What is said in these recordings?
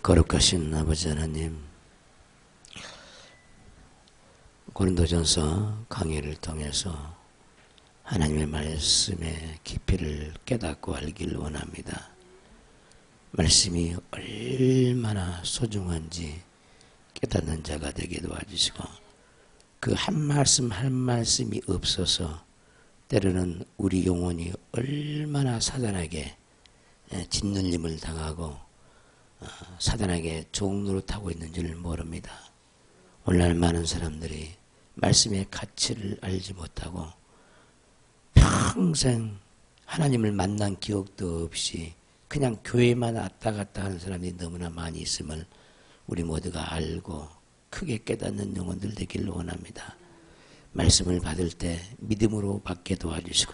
거룩하신 아버지 하나님, 고린도전서 강의를 통해서 하나님의 말씀의 깊이를 깨닫고 알기를 원합니다. 말씀이 얼마나 소중한지 깨닫는 자가 되게 도와주시고, 그 한 말씀 한 말씀이 없어서 때로는 우리 영혼이 얼마나 사단에게 짓눌림을 당하고 사단에게 종노릇하고 있는지를 모릅니다. 오늘날 많은 사람들이 말씀의 가치를 알지 못하고 평생 하나님을 만난 기억도 없이 그냥 교회만 왔다 갔다 하는 사람이 너무나 많이 있음을 우리 모두가 알고 크게 깨닫는 영혼들 되기를 원합니다. 말씀을 받을 때 믿음으로 받게 도와주시고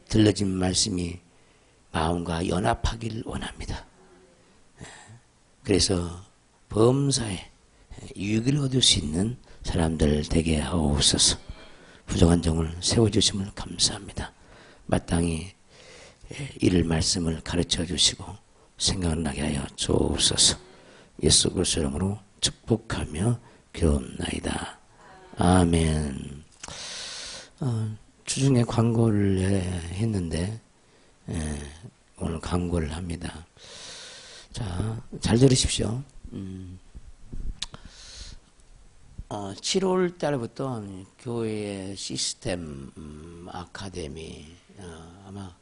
들려진 말씀이 마음과 연합하기를 원합니다. 그래서 범사에 유익을 얻을 수 있는 사람들 되게 하옵소서. 부족한 종을 세워주심을 감사합니다. 마땅히 이를 말씀을 가르쳐 주시고 생각나게 하여 주옵소서. 예수 그리스도의 이름으로 축복하며 기도합나이다. 아멘. 주중에 광고를 했는데 오늘 광고를 합니다. 자, 잘 들으십시오. 7월 달부터 교회의 시스템 아카데미, 아마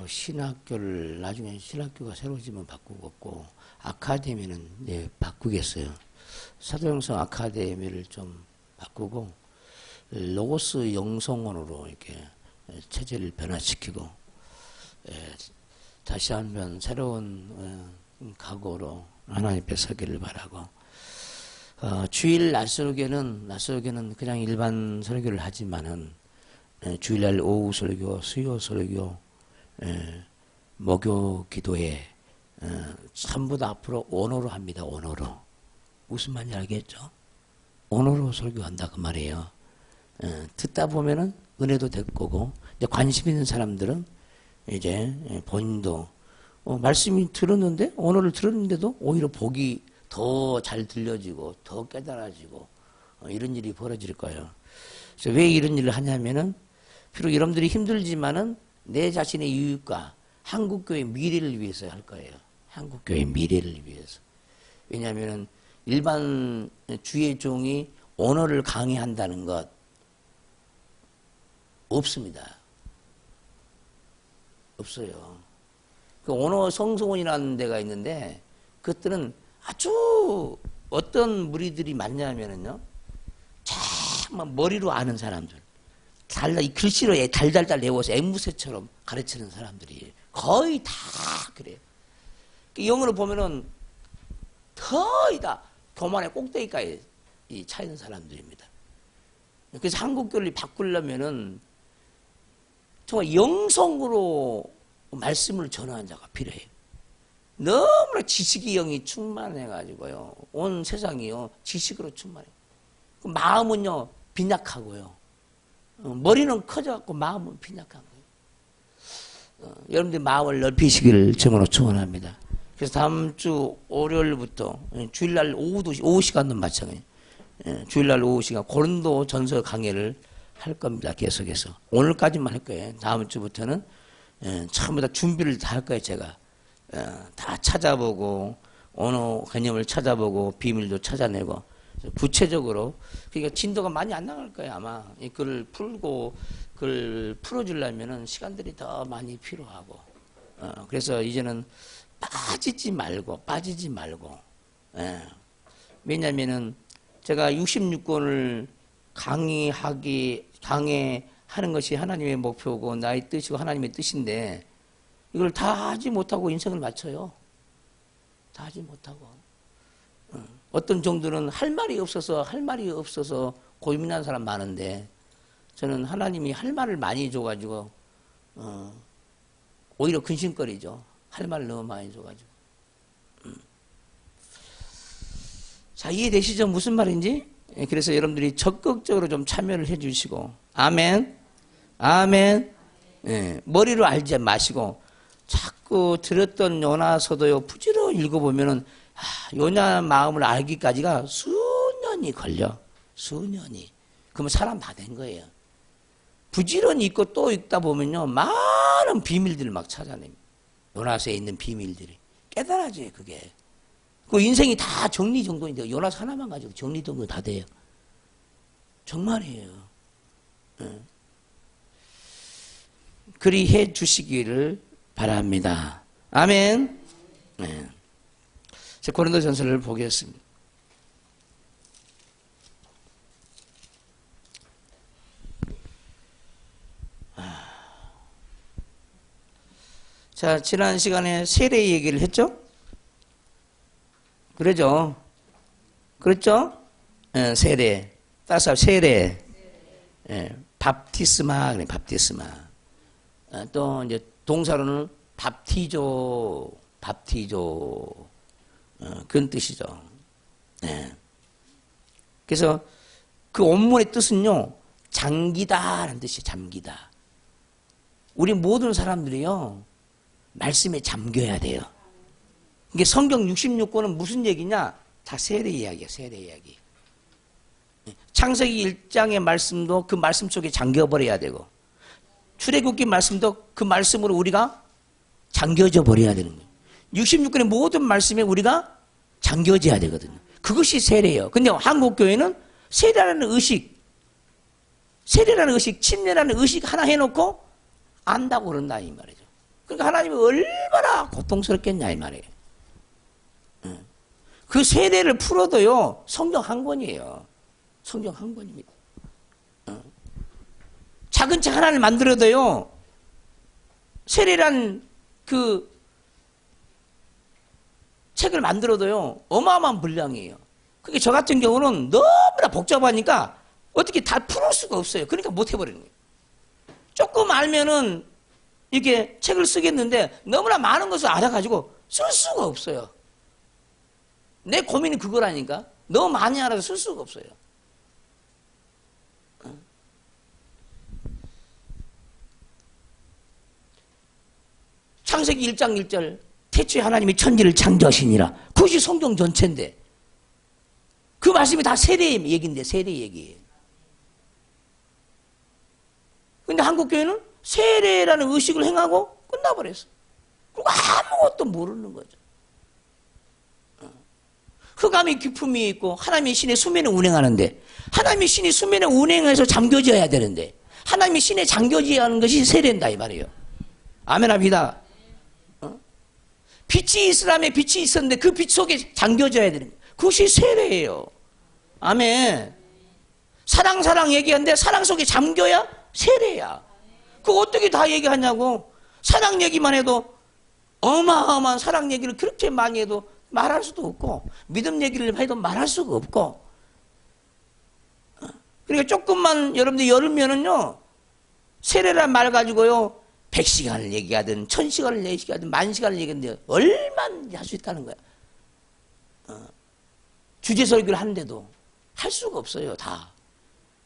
신학교를 나중에 신학교가 새로 지면 바꾸겠고 아카데미는 바꾸겠어요. 사도행성 아카데미를 좀 바꾸고 로고스 영성원으로 이렇게 체제를 변화시키고 다시 한번 새로운 각오로 하나님 앞에 서기를 바라고, 주일 낮설교는 그냥 일반 설교를 하지만은 주일날 오후 설교, 수요 설교, 목요 기도회 전부 다 앞으로 언어로 합니다. 언어로. 무슨 말인지 알겠죠? 언어로 설교한다 그 말이에요. 듣다 보면은 은혜도 될 거고, 이제 관심 있는 사람들은 이제 본인도 말씀이 들었는데, 언어를 들었는데도 오히려 복이 더 잘 들려지고 더 깨달아지고 이런 일이 벌어질 거예요. 그래서 왜 이런 일을 하냐면은 비록 여러분들이 힘들지만은 내 자신의 유익과 한국교회 미래를 위해서 할 거예요. 한국교회 미래를 위해서. 왜냐하면은 일반 주의 종이 언어를 강의한다는 것 없습니다. 없어요. 그 언어 성소원이라는 데가 있는데 그것들은 아주 어떤 무리들이 많냐면은요, 정말 머리로 아는 사람들, 이 글씨로 달달달 외워서 앵무새처럼 가르치는 사람들이 거의 다 그래요. 영어로 보면은 거의 다 교만의 꼭대기까지 차 있는 사람들입니다. 그래서 한국교를 바꾸려면은 정말 영성으로 말씀을 전하는 자가 필요해요. 너무나 지식의 영이 충만해가지고요, 온 세상이요 지식으로 충만해요. 마음은요 빈약하고요, 머리는 커져갖고 마음은 빈약한 거예요. 여러분들 마음을 넓히시기를 정으로 축원합니다. 그래서 다음 주 월요일부터 주일날 오후 시간도 마찬가지예요. 주일날 오후 시간 고린도 전서 강의를 할 겁니다. 계속해서 오늘까지만 할 거예요. 다음 주부터는 전부 다 준비를 다 할 거예요. 제가 다 찾아보고 언어 개념을 찾아보고 비밀도 찾아내고 구체적으로, 그러니까 진도가 많이 안 나갈 거예요. 아마 이 글을 풀고 그걸 풀어주려면은 시간들이 더 많이 필요하고, 그래서 이제는 빠지지 말고 왜냐면은 제가 66권을 강해하는 것이 하나님의 목표고 나의 뜻이고 하나님의 뜻인데 이걸 다 하지 못하고 인생을 마쳐요. 다 하지 못하고. 어떤 정도는 할 말이 없어서 고민한 사람 많은데, 저는 하나님이 할 말을 많이 줘가지고 오히려 근심거리죠. 할 말을 너무 많이 줘가지고. 자, 이해되시죠? 무슨 말인지? 그래서 여러분들이 적극적으로 좀 참여를 해 주시고, 아멘. 머리로 알지 마시고 자꾸 들었던 요나서도요 부지런히 읽어보면은 요나 마음을 알기까지가 수년이 걸려. 수년이. 그러면 사람 다 된 거예요. 부지런히 읽고 또 읽다 보면요, 많은 비밀들을 막 찾아냅니다. 요나서에 있는 비밀들이 깨달아져요. 그게. 그 인생이 다 정리정돈이 돼요. 요나서 하나만 가지고 정리정돈 다 돼요. 정말이에요. 그리 해 주시기를 바랍니다. 아멘. 네. 고린도전서를 보겠습니다. 자, 지난 시간에 세례 얘기를 했죠? 그러죠? 그렇죠? 세례. 따서 세례. 밥티스마, 그래, 밥티스마. 또 이제 동사로는 밥티조, 그런 뜻이죠. 그래서 그 원문의 뜻은요, 잠기다라는 뜻이에요. 잠기다. 우리 모든 사람들이요, 말씀에 잠겨야 돼요. 이게 성경 66권은 무슨 얘기냐? 다 세례 이야기야, 세례 이야기. 창세기 1장의 말씀도 그 말씀 속에 잠겨버려야 되고, 출애굽기 말씀도 그 말씀으로 우리가 잠겨져 버려야 되는 거예요. 66권의 모든 말씀에 우리가 잠겨져야 되거든요. 그것이 세례예요. 근데 한국 교회는 세례라는 의식, 침례라는 의식 하나 해놓고 안다고 그런다 이 말이죠. 그러니까 하나님이 얼마나 고통스럽겠냐 이 말이에요. 그 세례를 풀어도요, 성경 한 권이에요. 성경 한 권입니다. 작은 책 하나를 만들어도요, 세례란 그 책을 만들어도요, 어마어마한 분량이에요. 그게 저 같은 경우는 너무나 복잡하니까 어떻게 다 풀을 수가 없어요. 그러니까 못 해버리는 거예요. 조금 알면은 이렇게 책을 쓰겠는데 너무나 많은 것을 알아가지고 쓸 수가 없어요. 내 고민이 그거라니까. 너무 많이 알아서 쓸 수가 없어요. 창세기 1장 1절 태초에 하나님이 천지를 창조하시니라. 그것이 성경 전체인데 그 말씀이 다 세례 얘기인데 세례 얘기예요. 근데 한국교회는 세례라는 의식을 행하고 끝나버렸어. 그리고 아무것도 모르는 거죠. 흑암이 기품이 있고 하나님의 신의 수면에 운행하는데 하나님의 신이 수면에 운행해서 잠겨져야 되는데 하나님의 신에 잠겨져야 하는 것이 세례인다 이 말이에요. 아멘 합니다. 빛이 이스라엘에 빛이 있었는데 그 빛 속에 잠겨져야 되는 거예요. 그것이 세례예요. 아멘. 사랑 얘기하는데 사랑 속에 잠겨야 세례야. 그거 어떻게 다 얘기하냐고. 사랑 얘기만 해도 어마어마한 사랑 얘기를 그렇게 많이 해도 말할 수도 없고 믿음 얘기를 해도 말할 수가 없고 그러니까 조금만 여러분들 열으면은요 세례란 말 가지고요 100시간을 얘기하든 1000시간을 얘기하든 10,000시간을 얘기하는데 얼마나 할 수 있다는 거야. 주제 설교를 하는데도 할 수가 없어요 다.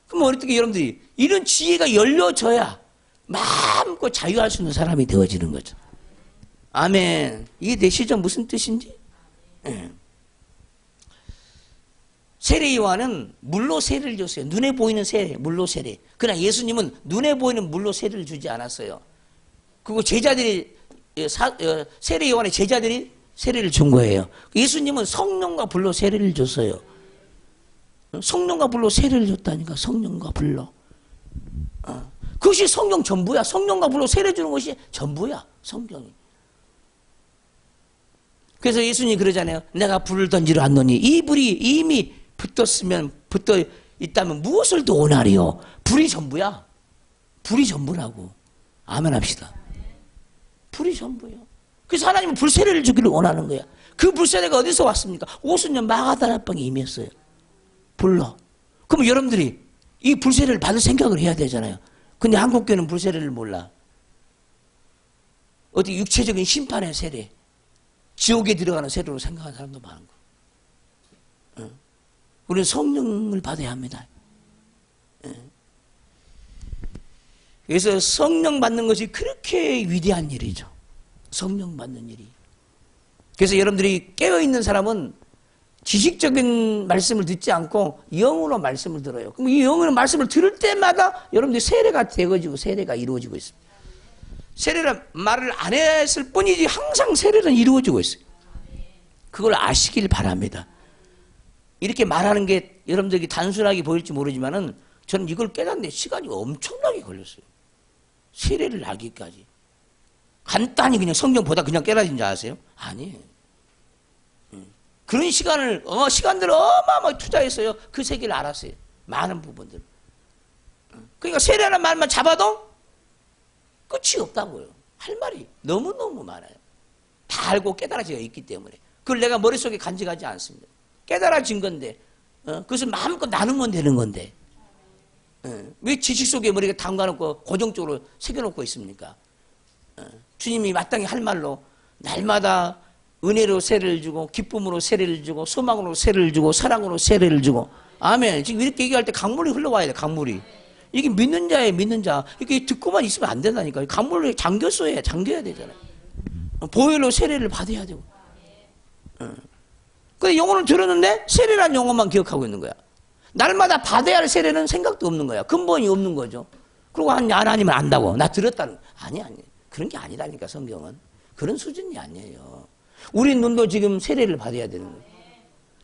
그럼 어떻게 여러분들이 이런 지혜가 열려져야 마음껏 자유할 수 있는 사람이 되어지는 거죠. 아멘. 이해되시죠? 무슨 뜻인지? 세례 요한은 물로 세례를 줬어요. 눈에 보이는 세례, 물로 세례. 그러나 예수님은 눈에 보이는 물로 세례를 주지 않았어요. 그리고 제자들이 세례 요한의 제자들이 세례를 준 거예요. 예수님은 성령과 불로 세례를 줬어요. 성령과 불로 세례를 줬다니까. 성령과 불로. 그것이 성경 전부야. 성령과 불로 세례 주는 것이 전부야. 성경이. 그래서 예수님이 그러잖아요. 내가 불을 던지러 왔노니 이 불이 이미 붙어 있다면 무엇을 더 원하리요? 불이 전부야. 불이 전부라고. 아멘 합시다. 불이 전부예요. 그래서 하나님은 불세례를 주기를 원하는 거야. 그 불세례가 어디서 왔습니까? 50년 마가다라 방에 임했어요. 불로. 그럼 여러분들이 이 불세례를 받을 생각을 해야 되잖아요. 근데 한국교회는 불세례를 몰라. 어디 육체적인 심판의 세례, 지옥에 들어가는 세례로 생각하는 사람도 많은 거예요. 우리는 성령을 받아야 합니다. 그래서 성령 받는 것이 그렇게 위대한 일이죠. 성령 받는 일이. 그래서 여러분들이 깨어있는 사람은 지식적인 말씀을 듣지 않고 영으로 말씀을 들어요. 그럼 이 영으로 말씀을 들을 때마다 여러분들이 세례가 되어지고 세례가 이루어지고 있습니다. 세례는 말을 안 했을 뿐이지 항상 세례는 이루어지고 있어요. 그걸 아시길 바랍니다. 이렇게 말하는 게 여러분들에게 단순하게 보일지 모르지만은 저는 이걸 깨닫는데 시간이 엄청나게 걸렸어요. 세례를 알기까지. 간단히 그냥 성경 보다 그냥 깨달은 줄 아세요? 아니에요. 그런 시간들을 어마어마하게 투자했어요. 그 세계를 알았어요. 많은 부분들. 그러니까 세례라는 말만 잡아도 끝이 없다고요. 할 말이 너무너무 많아요. 다 알고 깨달아지가 있기 때문에. 그걸 내가 머릿속에 간직하지 않습니다. 깨달아진 건데 그것을 마음껏 나누면 되는 건데 왜 지식 속에 머리가 담가놓고 고정적으로 새겨놓고 있습니까? 주님이 마땅히 할 말로 날마다 은혜로 세례를 주고 기쁨으로 세례를 주고 소망으로 세례를 주고 사랑으로 세례를 주고 아멘. 지금 이렇게 얘기할 때 강물이 흘러와야 돼. 강물이. 이게 믿는 자예요. 믿는 자. 이렇게 듣고만 있으면 안 된다니까요. 강물을 잠겼어야 되잖아요. 보혈로 세례를 받아야 되고. 근데 영혼을 들었는데 세례란 용어만 기억하고 있는 거야. 날마다 받아야 할 세례는 생각도 없는 거야. 근본이 없는 거죠. 그리고 하나님을 안다고. 나 들었다는. 아니. 그런 게 아니라니까 성경은. 그런 수준이 아니에요. 우리 눈도 지금 세례를 받아야 되는 거예요.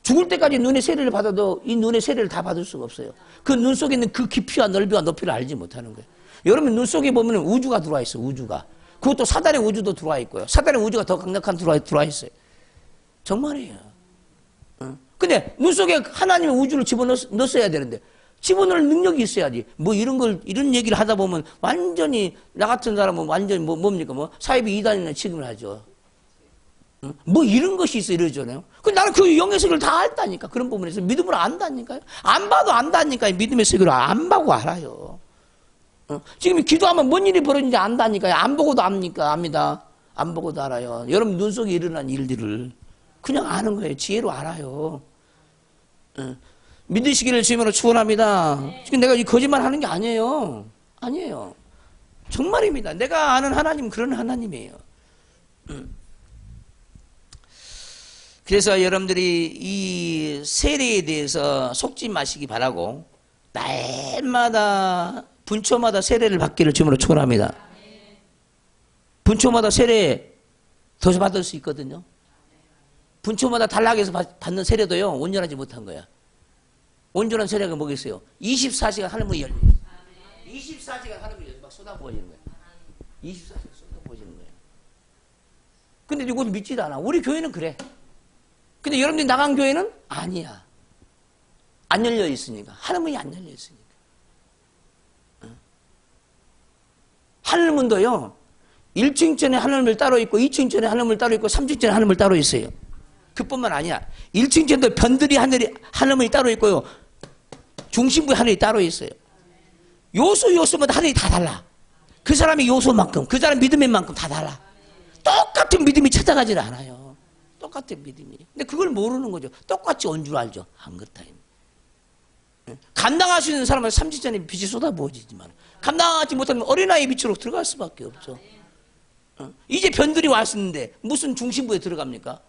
죽을 때까지 눈에 세례를 받아도 이 눈에 세례를 다 받을 수가 없어요. 그 눈 속에 있는 그 깊이와 넓이와 높이를 알지 못하는 거예요. 여러분 눈 속에 보면 우주가 들어와 있어요. 우주가. 그것도 사단의 우주도 들어와 있고요. 사단의 우주가 더 강력한 들어와 있어요. 정말이에요. 근데 눈 속에 하나님의 우주를 집어넣었어야 되는데 집어넣을 능력이 있어야지. 이런 얘기를 하다 보면 완전히 나 같은 사람은 완전히 뭡니까? 사이비 이단이나 취급을 하죠. 이런 것이 있어 이러잖아요. 근데 나는 그 영의 세계를 다 알다니까. 그런 부분에서 믿음으로 안다니까요. 안 봐도 안다니까요. 믿음의 세계를 안 보고 알아요. 지금 기도하면 뭔 일이 벌어지는지 안다니까요. 안 보고도 압니다. 안 보고도 알아요. 여러분 눈 속에 일어난 일들을 그냥 아는 거예요. 지혜로 알아요. 믿으시기를 주님으로 축원합니다. 지금 내가 이 거짓말 하는 게 아니에요. 아니에요. 정말입니다. 내가 아는 하나님은 그런 하나님이에요. 그래서 여러분들이 이 세례에 대해서 속지 마시기 바라고 날마다 분초마다 세례를 받기를 주님으로 축원합니다. 분초마다 세례 더 받을 수 있거든요. 분초마다 단락에서 받는 세례도요 온전하지 못한 거야. 온전한 세례가 뭐겠어요? 24시간 하늘문이 열립니다. 24시간 하늘문이 막 쏟아부어지는 거야. 24시간 쏟아부어지는 거야. 근데 이건 믿지도 않아. 우리 교회는 그래. 근데 여러분들이 나간 교회는 아니야. 안 열려 있으니까. 하늘문이 안 열려 있으니까. 하늘문도요 1층 전에 하늘문 따로 있고 2층 전에 하늘문 따로 있고 3층 전에 하늘문 따로 있어요. 그뿐만 아니야. 1층 전도 변들이 하늘문이 따로 있고요. 중심부에 하늘이 따로 있어요. 요소마다 하늘이 다 달라. 그 사람의 요소만큼, 그 사람 믿음의 만큼 다 달라. 똑같은 믿음이 찾아가질 않아요. 똑같은 믿음이. 근데 그걸 모르는 거죠. 똑같이 온 줄 알죠. 안 그렇다. 감당할 수 있는 사람은 3주 전에 빛이 쏟아부어지지만 감당하지 못하면 어린아이 빛으로 들어갈 수밖에 없죠. 이제 변들이 왔었는데 무슨 중심부에 들어갑니까?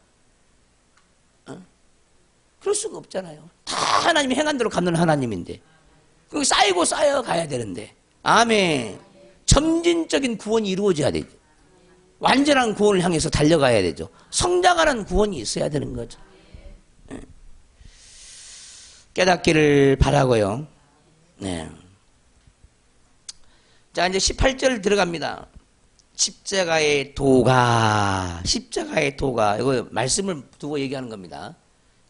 그럴 수가 없잖아요. 다 하나님이 행한 대로 갚는 하나님인데 그게 쌓이고 쌓여가야 되는데 아멘. 점진적인 구원이 이루어져야 되죠. 완전한 구원을 향해서 달려가야 되죠. 성장하는 구원이 있어야 되는 거죠. 깨닫기를 바라고요. 네. 자 이제 18절 들어갑니다. 십자가의 도가 이거 말씀을 두고 얘기하는 겁니다.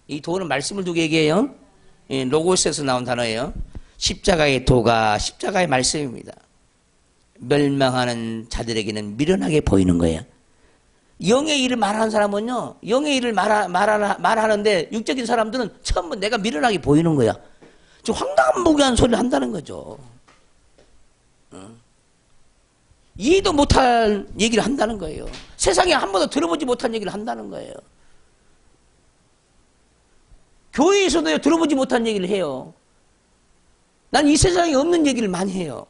이 도는 말씀을 두고 얘기해요. 로고스에서 나온 단어예요. 십자가의 도가 십자가의 말씀입니다. 멸망하는 자들에게는 미련하게 보이는 거예요. 영의 일을 말하는 사람은요, 영의 일을 말하는데 육적인 사람들은 처음 내가 미련하게 보이는 거야. 좀 황당무계한 소리를 한다는 거죠. 이해도 못할 얘기를 한다는 거예요. 세상에 한 번도 들어보지 못한 얘기를 한다는 거예요. 교회에서도 들어보지 못한 얘기를 해요. 난 이 세상에 없는 얘기를 많이 해요.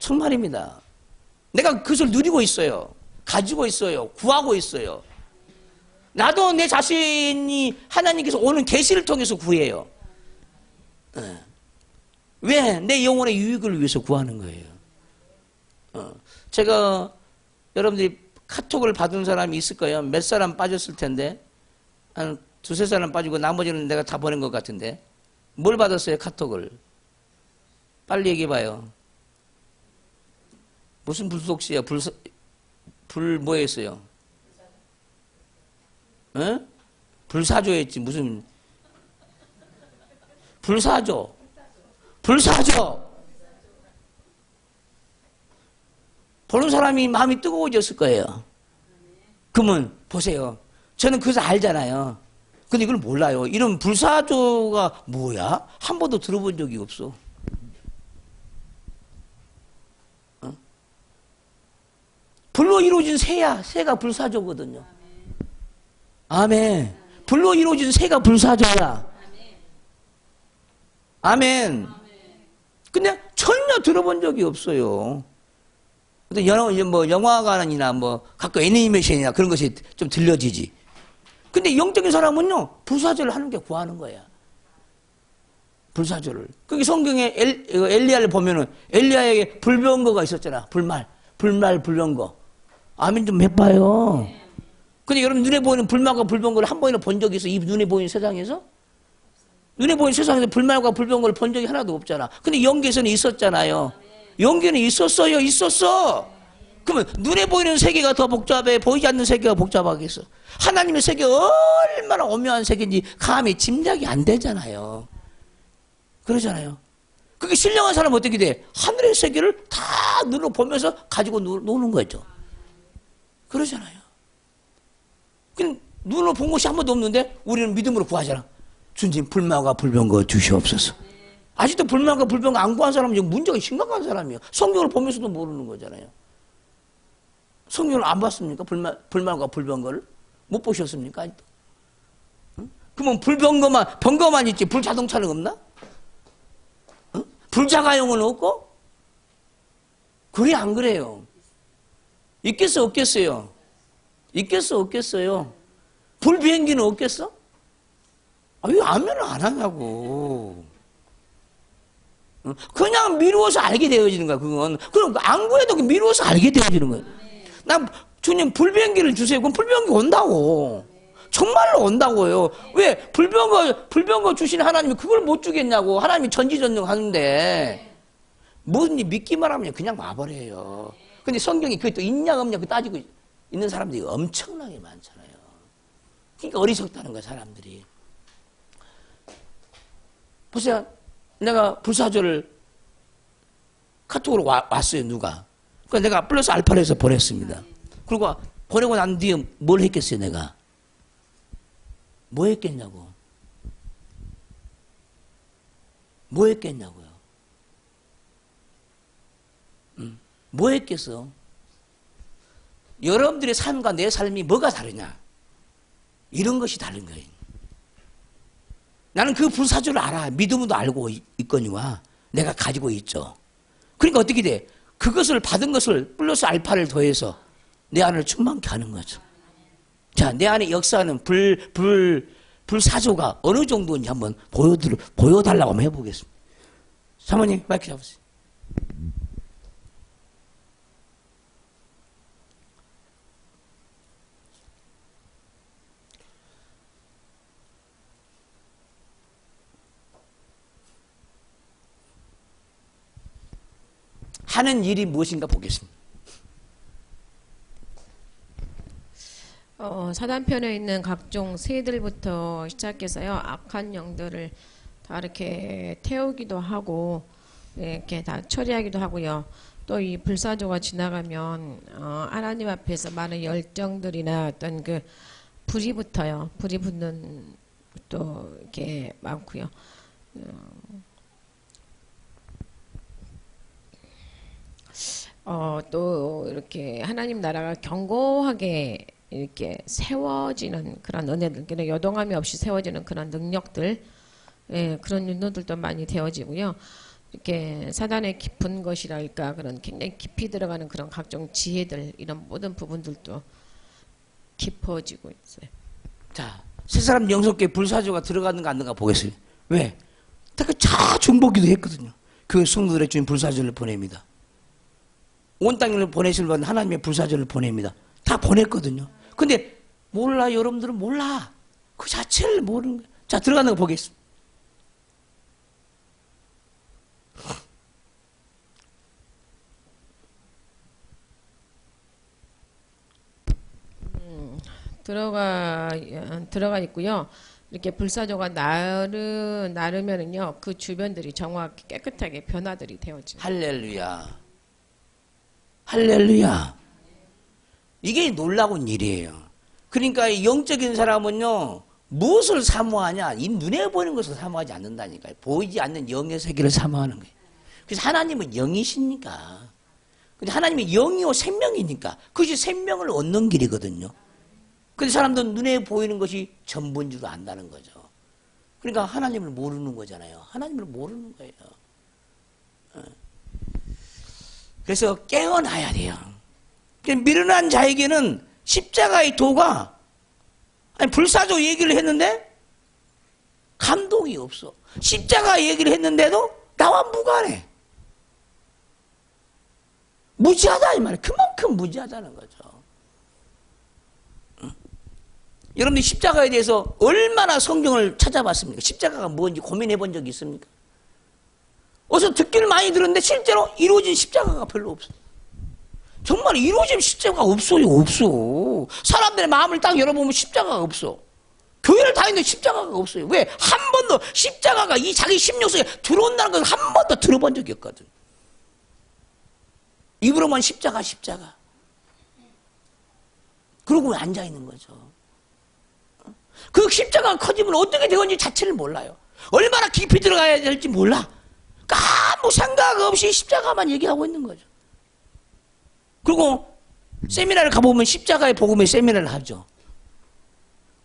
정말입니다. 내가 그것을 누리고 있어요. 가지고 있어요. 구하고 있어요. 나도 내 자신이 하나님께서 오는 계시를 통해서 구해요. 왜? 내 영혼의 유익을 위해서 구하는 거예요. 제가 여러분들이 카톡을 받은 사람이 있을 거예요. 몇 사람 빠졌을 텐데 한 두세 사람 빠지고 나머지는 내가 다 보낸 것 같은데 뭘 받았어요? 카톡을. 빨리 얘기해봐요. 무슨 불속시야? 불 뭐였어요? 어? 불사조였지. 무슨 불사조. 불사조. 보는 사람이 마음이 뜨거워졌을 거예요. 그러면 보세요. 저는 그것을 알잖아요. 근데 이걸 몰라요. 이런 불사조가 뭐야? 한 번도 들어본 적이 없어. 불로 이루어진 새야. 새가 불사조거든요. 아멘. 불로 이루어진 새가 불사조야. 아멘. 근데 전혀 들어본 적이 없어요. 뭐 영화관이나 뭐 가끔 애니메이션이나 그런 것이 좀 들려지지. 근데 영적인 사람은요, 불사조를 하는 게 구하는 거야. 불사조를. 거기 성경에 엘리야를 보면은 엘리야에게 불병거가 있었잖아. 불병거. 아멘 좀 해봐요. 근데 여러분 눈에 보이는 불말과 불병거를 한 번이나 본 적이 있어? 이 눈에 보이는 세상에서? 눈에 보이는 세상에서 불말과 불병거를 본 적이 하나도 없잖아. 근데 영계에서는 있었잖아요. 영계는 있었어요. 있었어. 그러면 눈에 보이는 세계가 더 복잡해? 보이지 않는 세계가 복잡하겠어? 하나님의 세계가 얼마나 오묘한 세계인지 감히 짐작이 안 되잖아요. 그러잖아요. 그게 신령한 사람은 어떻게 돼? 하늘의 세계를 다 눈으로 보면서 가지고 노는 거죠. 그러잖아요. 그냥 눈으로 본 것이 한 번도 없는데 우리는 믿음으로 구하잖아. 주님 불말과 불병거 주시옵소서. 아직도 불말과 불병거 안 구한 사람은 문제가 심각한 사람이에요. 성경을 보면서도 모르는 거잖아요. 성경을 안 봤습니까? 불말과 불병거를? 못 보셨습니까? 아직도? 응? 그러면 병거만 있지 불자동차는 없나? 응? 불자가용은 없고? 그래 안 그래요? 있겠어 없겠어요? 있겠어 없겠어요? 불비행기는 없겠어? 왜 아멘을 안 하냐고. 그냥 미루어서 알게 되어지는 거야. 그건 그럼 안 구해도 미루어서 알게 되어지는 거야. 나 주님 불비행기를 주세요. 그럼 불비행기 온다고. 정말로 온다고요. 왜 불병거 주신 하나님이 그걸 못 주겠냐고. 하나님이 전지전능하는데 뭐든지 믿기만 하면 그냥 와버려요. 근데 성경이 그게 또 있냐 없냐 그 따지고 있는 사람들이 엄청나게 많잖아요. 그러니까 어리석다는 거야 사람들이. 보세요. 내가 불사조를 카톡으로 왔어요 누가. 그러니까 내가 플러스 알파를 해서 보냈습니다. 그리고 보내고 난 뒤에 뭘 했겠어요 내가. 뭐 했겠냐고. 뭐 했겠냐고요. 뭐 했겠어. 여러분들의 삶과 내 삶이 뭐가 다르냐. 이런 것이 다른 거예요. 나는 그 불사조를 알아. 믿음도 알고 있거니와 내가 가지고 있죠. 그러니까 어떻게 돼? 그것을 받은 것을 플러스 알파를 더해서 내 안을 충만케 하는 거죠. 자, 내 안에 역사하는 불사조가 어느 정도인지 한번 보여달라고 한번 해보겠습니다. 사모님 마이크 잡으세요. 하는 일이 무엇인가 보겠습니다. 사단편에 있는 각종 새들부터 시작해서요. 악한 영들을 다 이렇게 태우기도 하고 이렇게 다 처리하기도 하고요. 또 이 불사조가 지나가면 하나님 앞에서 많은 열정들이나 어떤 그 불이 붙어요. 불이 붙는 또 이렇게 많고요. 또 이렇게 하나님 나라가 견고하게 이렇게 세워지는 그런 은혜들, 그런 요동함이 없이 세워지는 그런 능력들, 예, 그런 윤도들도 많이 되어지고요. 이렇게 사단의 깊은 것이랄까 그런 굉장히 깊이 들어가는 그런 각종 지혜들 이런 모든 부분들도 깊어지고 있어요. 자, 세 사람 영성교회 불사조가 들어가는가 안 들어가 보겠습니다. 왜? 다 중보기도 했거든요. 그 성도들의 주님 불사조를 보냅니다. 온 땅을 보내실 분 하나님의 불사조를 보냅니다. 다 보냈거든요. 근데 몰라, 여러분들은 몰라. 그 자체를 모르는 거예요. 자, 들어가는 거 보겠습니다. 들어가 있고요. 이렇게 불사조가 나르면은요, 그 주변들이 정확히 깨끗하게 변화들이 되어져요. 할렐루야. 할렐루야. 이게 놀라운 일이에요. 그러니까 영적인 사람은요, 무엇을 사모하냐? 이 눈에 보이는 것을 사모하지 않는다니까요. 보이지 않는 영의 세계를 사모하는 거예요. 그래서 하나님은 영이시니까. 근데 하나님이 영이요 생명이니까 그것이 생명을 얻는 길이거든요. 근데 사람들은 눈에 보이는 것이 전부인 줄 안다는 거죠. 그러니까 하나님을 모르는 거잖아요. 하나님을 모르는 거예요. 그래서 깨어나야 돼요. 미련한 자에게는 십자가의 도가, 아니 불사조 얘기를 했는데 감동이 없어. 십자가 얘기를 했는데도 나와 무관해. 무지하다 이 말이에요. 그만큼 무지하다는 거죠. 여러분들 십자가에 대해서 얼마나 성경을 찾아봤습니까? 십자가가 뭔지 고민해 본 적이 있습니까? 어서 듣기를 많이 들었는데 실제로 이루어진 십자가가 별로 없어요. 정말 이루어진 십자가가 없어요. 없어. 사람들의 마음을 딱 열어보면 십자가가 없어. 교회를 다니는데 십자가가 없어요. 왜? 한 번도 십자가가 이 자기 심령 속에 들어온다는 걸 한 번도 들어본 적이 없거든. 입으로만 십자가 십자가. 그러고 앉아있는 거죠. 그 십자가가 커지면 어떻게 되는지 자체를 몰라요. 얼마나 깊이 들어가야 될지 몰라. 아무 생각 없이 십자가만 얘기하고 있는 거죠. 그리고 세미나를 가보면 십자가의 복음의 세미나를 하죠.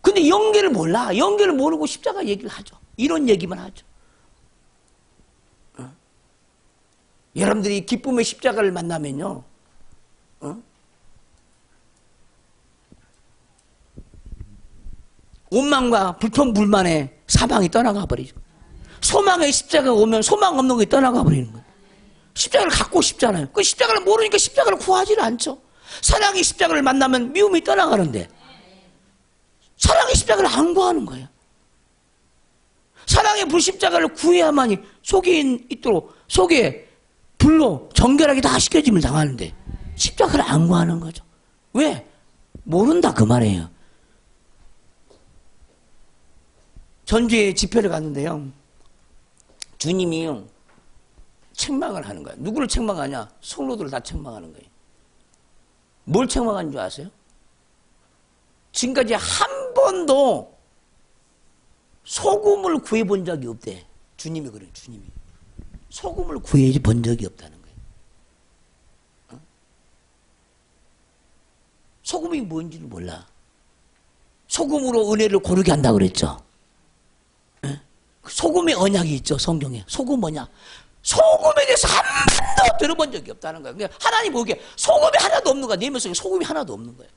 근데 연계를 몰라. 연계를 모르고 십자가 얘기를 하죠. 이런 얘기만 하죠. 여러분들이 기쁨의 십자가를 만나면요, 원망과 불평불만에 사방이 떠나가 버리죠. 소망의 십자가가 오면 소망 없는 게 떠나가 버리는 거예요. 십자가를 갖고 싶잖아요. 그 십자가를 모르니까 십자가를 구하지를 않죠. 사랑의 십자가를 만나면 미움이 떠나가는데 사랑의 십자가를 안 구하는 거예요. 사랑의 불십자가를 구해야만이 속에 있도록 속에 불로 정결하게 다 씻겨짐을 당하는데 십자가를 안 구하는 거죠. 왜? 모른다 그 말이에요. 전주에 집회를 갔는데요, 주님이요 책망을 하는 거예요. 누구를 책망하냐? 성도들을 다 책망하는 거예요. 뭘 책망하는 줄 아세요? 지금까지 한 번도 소금을 구해본 적이 없대. 주님이 그래요. 주님이 소금을 구해본 적이 없다는 거예요. 소금이 뭔지를 몰라. 소금으로 은혜를 고르게 한다고 그랬죠. 소금의 언약이 있죠. 성경에. 소금 언약. 소금에 대해서 한 번도 들어본 적이 없다는 거예요. 그러니까 하나님 보기에 소금이 하나도 없는 거야. 내 면 속에 소금이 하나도 없는 거예요.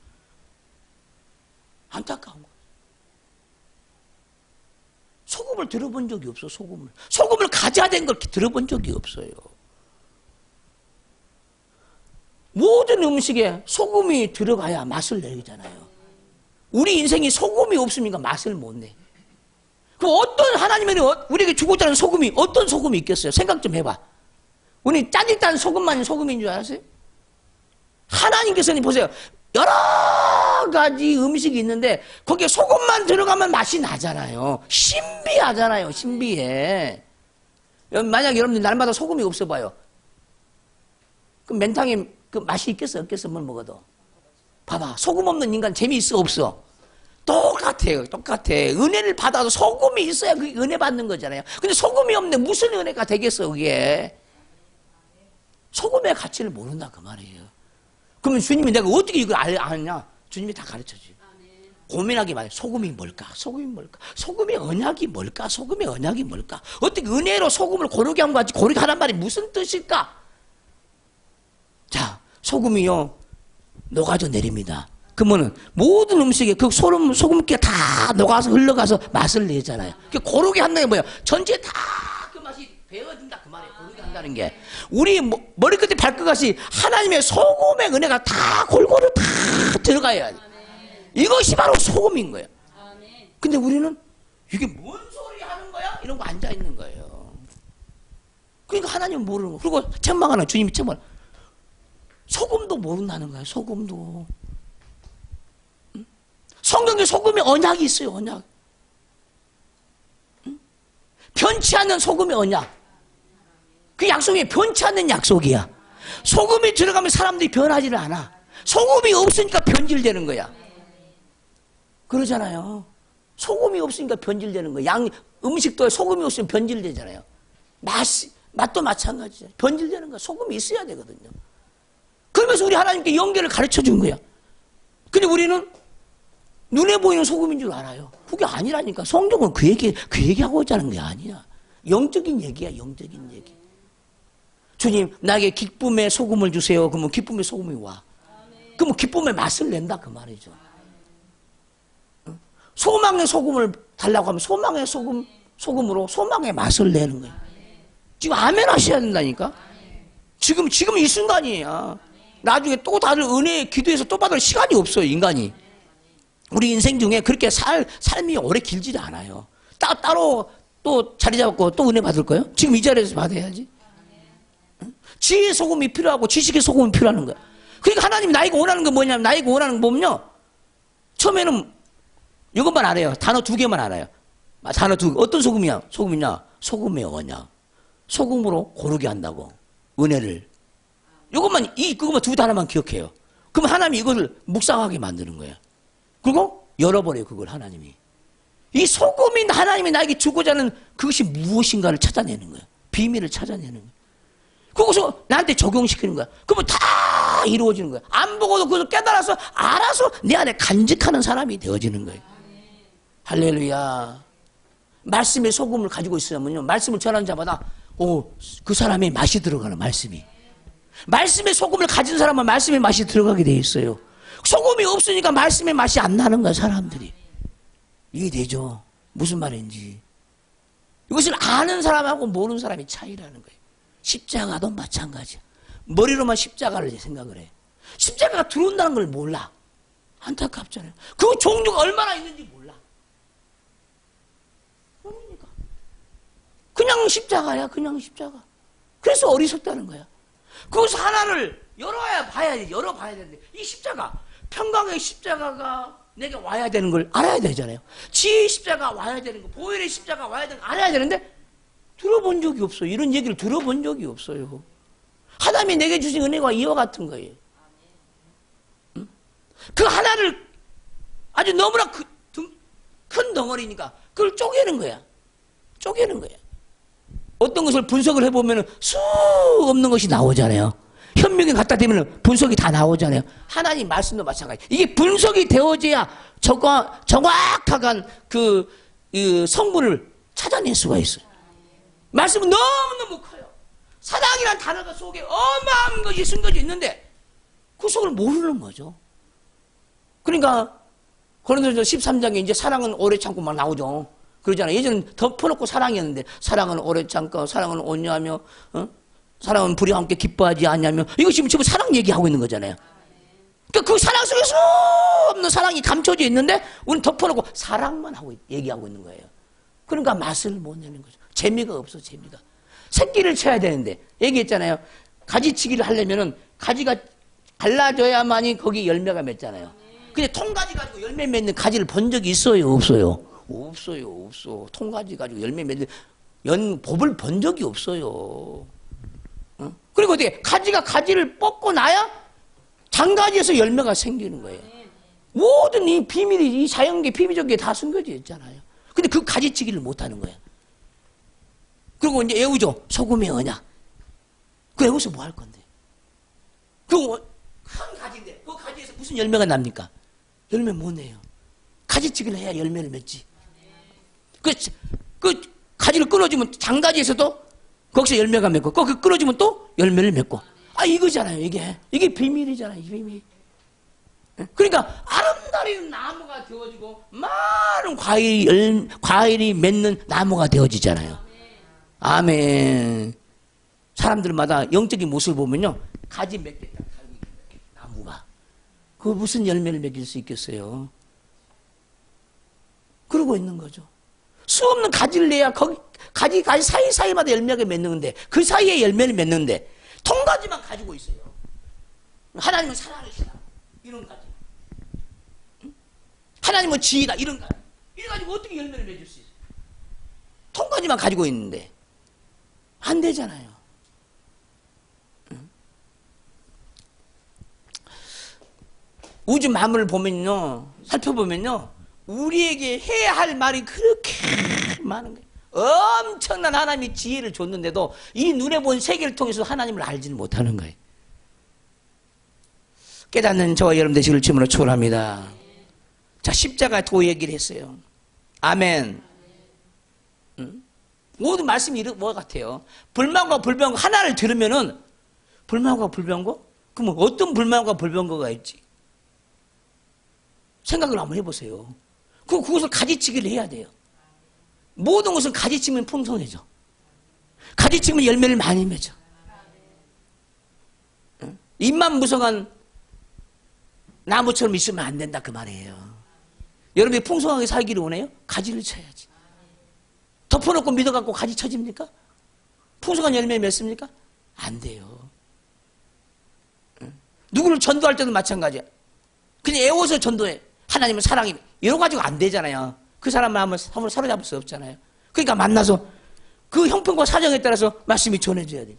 안타까운 거예요. 소금을 들어본 적이 없어. 소금을 가져야 된 걸 들어본 적이 없어요. 모든 음식에 소금이 들어가야 맛을 내잖아요. 우리 인생이 소금이 없으니까 맛을 못 내. 그럼 어떤 하나님은 우리에게 주고자 하는 소금이 어떤 소금이 있겠어요? 생각 좀 해봐. 우리 짜릿한 소금만 소금인 줄 알았어요? 하나님께서는 보세요. 여러 가지 음식이 있는데 거기에 소금만 들어가면 맛이 나잖아요. 신비하잖아요. 신비해. 만약 여러분들 날마다 소금이 없어 봐요. 그럼 맨탕에 그 맛이 있겠어? 없겠어? 뭘 먹어도. 봐봐. 소금 없는 인간 재미있어? 없어? 똑같아요. 똑같아. 은혜를 받아도 소금이 있어야 그 은혜 받는 거잖아요. 근데 소금이 없는데 무슨 은혜가 되겠어 그게. 소금의 가치를 모른다 그 말이에요. 그러면 주님이 내가 어떻게 이걸 아느냐? 주님이 다 가르쳐줘요. 고민하기 말이에요. 소금이 뭘까? 소금이 뭘까? 소금의 언약이 뭘까? 소금의 언약이 뭘까? 어떻게 은혜로 소금을 고르게 한 것 같지? 고르게 하란 말이 무슨 뜻일까? 자, 소금이요 녹아져 내립니다. 그러면은 모든 음식에 그 소금기가 다 녹아서 흘러가서 맛을 내잖아요. 그 고르게 한다는 게 뭐예요? 전체 다 그 맛이 배어든다 그 말이에요. 고르게 한다는 게 우리 머리끝에 발끝까지 하나님의 소금의 은혜가 다 골고루 다 들어가야 돼. 이것이 바로 소금인 거예요. 근데 우리는 이게 뭔 소리 하는 거야? 이런 거 앉아 있는 거예요. 그러니까 하나님은 모르는 거. 그리고 책망하는 주님이 책망. 소금도 모른다는 거예요. 소금도. 성경에 소금의 언약이 있어요. 언약. 변치 않는 소금의 언약. 그 약속이 변치 않는 약속이야. 소금이 들어가면 사람들이 변하지를 않아. 소금이 없으니까 변질되는 거야. 그러잖아요. 소금이 없으니까 변질되는 거야. 음식도 소금이 없으면 변질되잖아요. 맛도 마찬가지죠. 변질되는 거야. 소금이 있어야 되거든요. 그러면서 우리 하나님께 연결을 가르쳐 준 거야. 근데 우리는 눈에 보이는 소금인 줄 알아요. 그게 아니라니까. 성경은 그 얘기하고자 하는 게 아니야. 영적인 얘기야, 영적인 얘기. 주님, 나에게 기쁨의 소금을 주세요. 그러면 기쁨의 소금이 와. 그러면 기쁨의 맛을 낸다, 그 말이죠. 소망의 소금을 달라고 하면 소망의 소금으로 소망의 맛을 내는 거예요. 지금 아멘 하셔야 된다니까? 지금 이 순간이에요. 나중에 또 다들 은혜 기도해서 또 받을 시간이 없어요, 인간이. 우리 인생 중에 그렇게 삶이 오래 길지도 않아요. 따로 또 자리 잡고 또 은혜 받을 거예요? 지금 이 자리에서 받아야지. 지혜의 소금이 필요하고 지식의 소금이 필요한 거야. 그러니까 하나님이 나에게 원하는 건 뭐냐면, 나에게 원하는 건 뭐냐면요, 처음에는 이것만 알아요. 단어 2개만 알아요. 단어 2개. 어떤 소금이냐? 소금의 언약. 소금으로 고르게 한다고. 은혜를. 그것만 2단어만 기억해요. 그럼 하나님이 이것을 묵상하게 만드는 거예요. 그리고 열어버려요, 그걸 하나님이. 이 소금이 하나님이 나에게 주고자 하는 그것이 무엇인가를 찾아내는 거예요. 비밀을 찾아내는 거예요. 그것을 나한테 적용시키는 거야. 그러면 다 이루어지는 거야. 안 보고도 그것을 깨달아서 알아서 내 안에 간직하는 사람이 되어지는 거예요. 할렐루야. 말씀의 소금을 가지고 있으면요, 말씀을 전하는 자마다 그 사람의 맛이 들어가는, 말씀이. 말씀의 소금을 가진 사람은 말씀의 맛이 들어가게 돼 있어요. 소금이 없으니까 말씀의 맛이 안 나는 거야, 사람들이. 이해되죠? 무슨 말인지. 이것을 아는 사람하고 모르는 사람의 차이라는 거예요. 십자가도 마찬가지야. 머리로만 십자가를 생각을 해. 십자가가 들어온다는 걸 몰라. 안타깝잖아요. 그 종류가 얼마나 있는지 몰라. 그러니까 그냥 십자가야, 그냥 십자가. 그래서 어리석다는 거야. 그것을 하나를 열어봐야 되는데, 이 십자가, 평강의 십자가가 내게 와야 되는 걸 알아야 되잖아요. 지혜의 십자가 와야 되는 거, 보혈의 십자가 와야 되는 거 알아야 되는데, 들어본 적이 없어요. 이런 얘기를 들어본 적이 없어요. 하나님이 내게 주신 은혜가 이와 같은 거예요. 응? 그 하나를 아주 너무나 큰 덩어리니까 그걸 쪼개는 거야. 쪼개는 거야. 어떤 것을 분석을 해보면 수 없는 것이 나오잖아요. 현명에 갖다 대면 분석이 다 나오잖아요. 하나님 말씀도 마찬가지. 이게 분석이 되어져야 정확한 그 성분을 찾아낼 수가 있어요. 말씀은 너무너무 커요. 사랑이란 단어가 속에 어마어마한 것이 숨겨져 있는데 그 속을 모르는 거죠. 그러니까 고린도전서 13장에 이제 사랑은 오래 참고 막 나오죠. 그러잖아요. 예전엔 덮어놓고 사랑이었는데, 사랑은 오래 참고, 사랑은 온유하며, 사랑은 불의와 함께 기뻐하지 않냐며, 이거 지금 사랑 얘기하고 있는 거잖아요. 그러니까 그 사랑 속에 수 없는 사랑이 감춰져 있는데 우리는 덮어놓고 사랑만 얘기하고 있는 거예요. 그러니까 맛을 못 내는 거죠. 재미가 없어, 재미가. 새끼를 쳐야 되는데, 얘기했잖아요. 가지치기를 하려면은 가지가 갈라져야만이 거기 열매가 맺잖아요. 근데 통가지 가지고 열매 맺는 가지를 본 적이 있어요, 없어요? 없어. 통가지 가지고 열매 맺는 법을 본 적이 없어요. 그리고 어떻게 가지를 뽑고 나야 장가지에서 열매가 생기는 거예요. 모든 이 비밀이, 이 자연계 비밀적 게 다 숨겨져 있잖아요. 근데 그 가지치기를 못하는 거예요. 그리고 이제 애우죠. 소금의 언약. 그 애워서 뭐 할 건데? 그 큰 가지인데 그 가지에서 무슨 열매가 납니까? 열매 못 내요. 가지치기를 해야 열매를 맺지. 그 가지를 끊어주면 장가지에서도 거기서 열매가 맺고, 그 끊어주면 또 열매를 맺고. 이거잖아요, 이게. 이게 비밀이잖아요, 이 비밀. 그러니까 아름다운 나무가 되어지고 많은 과일이 맺는 나무가 되어지잖아요. 아멘. 사람들마다 영적인 모습을 보면요, 가지 몇 개 딱 달고 있는 나무가 그 무슨 열매를 맺을 수 있겠어요? 그러고 있는 거죠. 수 없는 가지를 내야 거기 가지 사이사이마다 열매가 맺는데 그 사이에 열매를 맺는데 통가지만 가지고 있어요. 하나님은 사랑이시다 이런 가지, 하나님은 지혜다 이런 가지, 이래 가지고 어떻게 열매를 맺을 수 있어요? 통가지만 가지고 있는데 안 되잖아요. 우주 만물을 보면요, 살펴보면요, 우리에게 해야 할 말이 그렇게 많은 거예요. 엄청난 하나님이 지혜를 줬는데도 이 눈에 본 세계를 통해서 하나님을 알지는 못하는 거예요. 깨닫는 저와 여러분 되시길 주님으로 축원합니다. 자, 십자가 도 얘기를 했어요. 아멘. 모든 말씀이 이런 것 같아요. 불만과 불병거 하나를 들으면은 불만과 불병거? 그러면 어떤 불만과 불병거가 있지? 생각을 한번 해보세요. 그것을 가지치기를 해야 돼요. 모든 것을 가지치면 풍성해져. 가지치면 열매를 많이 맺어. 입만 무성한 나무처럼 있으면 안 된다 그 말이에요. 여러분이 풍성하게 살기를 원해요? 가지를 쳐야지. 덮어놓고 믿어갖고 가지 쳐집니까? 풍성한 열매 맺습니까? 안 돼요. 누구를 전도할 때도 마찬가지야. 그냥 애워서 전도해. 하나님은 사랑이 이러 가지고 안 되잖아요. 그 사람 마음을 사로잡을 수 없잖아요. 그러니까 만나서 그 형편과 사정에 따라서 말씀이 전해져야 돼.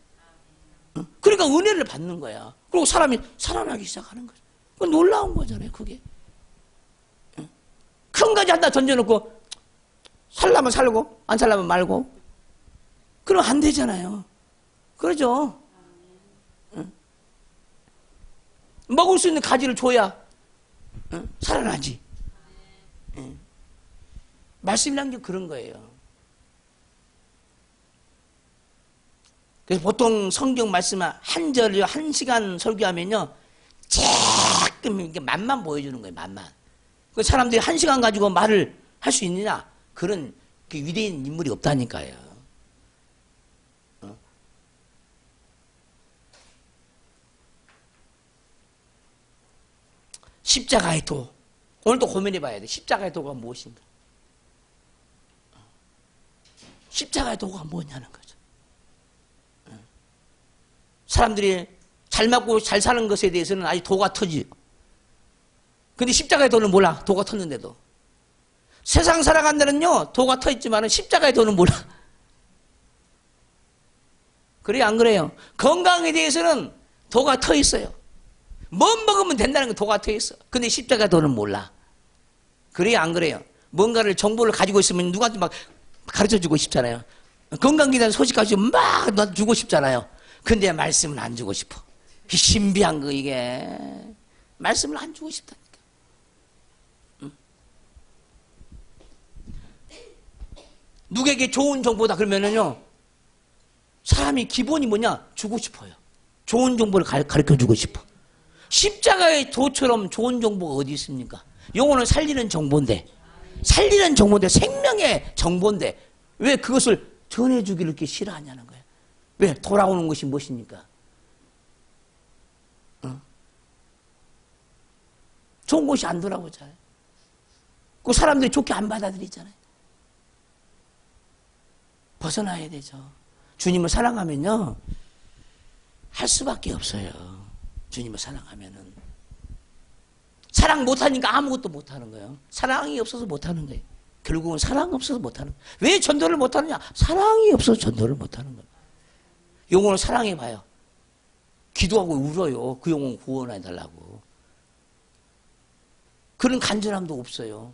그러니까 은혜를 받는 거야. 그리고 사람이 살아나기 시작하는 거죠. 그 놀라운 거잖아요, 그게. 큰 가지 하나 던져놓고 살라면 살고 안 살라면 말고 그러면 안 되잖아요. 그러죠. 먹을 수 있는 가지를 줘야 살아나지. 말씀이란 게 그런 거예요. 그래서 보통 성경 말씀 한 절을 1시간 설교하면요, 조금 이렇게 맛만 보여주는 거예요, 맛만. 그 사람들이 1시간 가지고 말을 할 수 있느냐? 그런 그 위대한 인물이 없다니까요. 십자가의 도. 오늘도 고민해 봐야 돼. 십자가의 도가 무엇인가? 십자가의 도가 뭐냐는 거죠. 사람들이 잘 맞고 잘 사는 것에 대해서는 아직 도가 터지죠. 근데 십자가의 도는 몰라. 도가 텄는데도. 세상 살아간다는요, 도가 터 있지만 십자가의 도는 몰라. 그래요, 안 그래요? 건강에 대해서는 도가 터 있어요. 뭐 먹으면 된다는 건 도가 터 있어. 근데 십자가의 도는 몰라. 그래요, 안 그래요? 뭔가를 정보를 가지고 있으면 누구한테 막 가르쳐 주고 싶잖아요. 건강에 대한 소식 가지고 막 주고 싶잖아요. 근데 말씀은 안 주고 싶어. 신비한 거 이게. 말씀을 안 주고 싶다니까. 누구에게 좋은 정보다 그러면은요, 사람이 기본이 뭐냐? 주고 싶어요. 좋은 정보를 가르쳐 주고 싶어. 십자가의 도처럼 좋은 정보가 어디 있습니까? 영혼을 살리는 정보인데, 생명의 정보인데 왜 그것을 전해주기를 이렇게 싫어하냐는 거예요. 왜? 돌아오는 것이 무엇입니까? 좋은 것이 안 돌아오잖아요. 그 사람들이 좋게 안 받아들이잖아요. 벗어나야 되죠. 주님을 사랑하면요, 할 수밖에 없어요. 주님을 사랑하면은. 사랑 못하니까 아무것도 못하는 거예요. 사랑이 없어서 못하는 거예요. 결국은 사랑이 없어서 못하는 거예요. 왜 전도를 못하느냐? 사랑이 없어서 전도를 못하는 거예요. 영혼을 사랑해봐요. 기도하고 울어요. 그 영혼 구원해달라고. 그런 간절함도 없어요.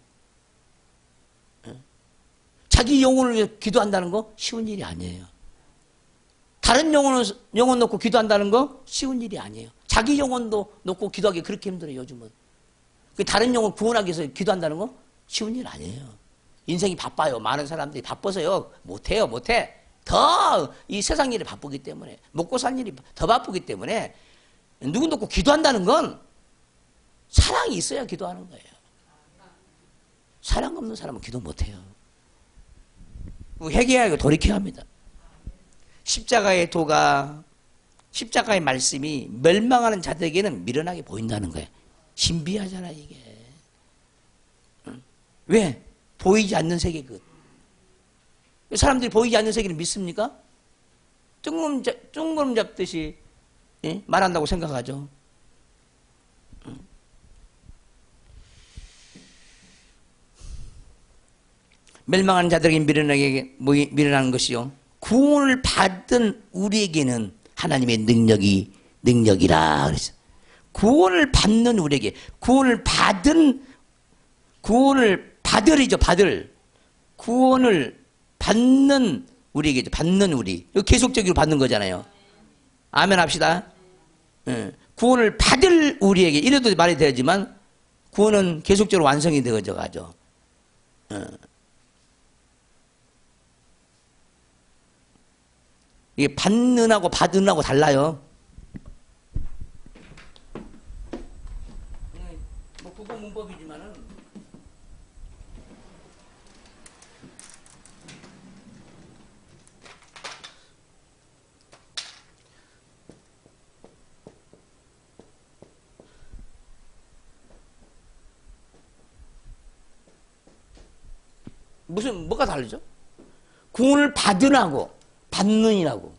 자기 영혼을 위해 기도한다는 거 쉬운 일이 아니에요. 다른 영혼 놓고 기도한다는 거 쉬운 일이 아니에요. 자기 영혼도 놓고 기도하기 그렇게 힘들어요, 요즘은. 다른 영혼 구원하기 위해서 기도한다는 거 쉬운 일 아니에요. 인생이 바빠요. 많은 사람들이 바빠서요, 못해요, 못해. 더 이 세상 일이 바쁘기 때문에, 먹고 살 일이 더 바쁘기 때문에 누구 놓고 기도한다는 건 사랑이 있어야 기도하는 거예요. 사랑 없는 사람은 기도 못해요. 회개해야 하고 돌이켜야 합니다. 십자가의 도가, 십자가의 말씀이 멸망하는 자들에게는 미련하게 보인다는 거예요. 신비하잖아 이게. 왜? 보이지 않는 세계 끝. 사람들이 보이지 않는 세계를 믿습니까? 쫑그름 잡듯이 말한다고 생각하죠. 멸망하는 자들에게 미련하는 것이요. 구원을 받은 우리에게는 하나님의 능력이라 그랬어요. 구원을 받는 우리에게, 구원을 받으리죠, 구원을 받는 우리에게, 받는 우리. 이거 계속적으로 받는 거잖아요. 아멘 합시다. 구원을 받을 우리에게, 이래도 말이 되지만, 구원은 계속적으로 완성이 되어져 가죠. 이게 받는하고 받은하고 달라요. 뭐 국어 문법이지만은 뭐가 다르죠? 구원을 받으라고 받는이라고.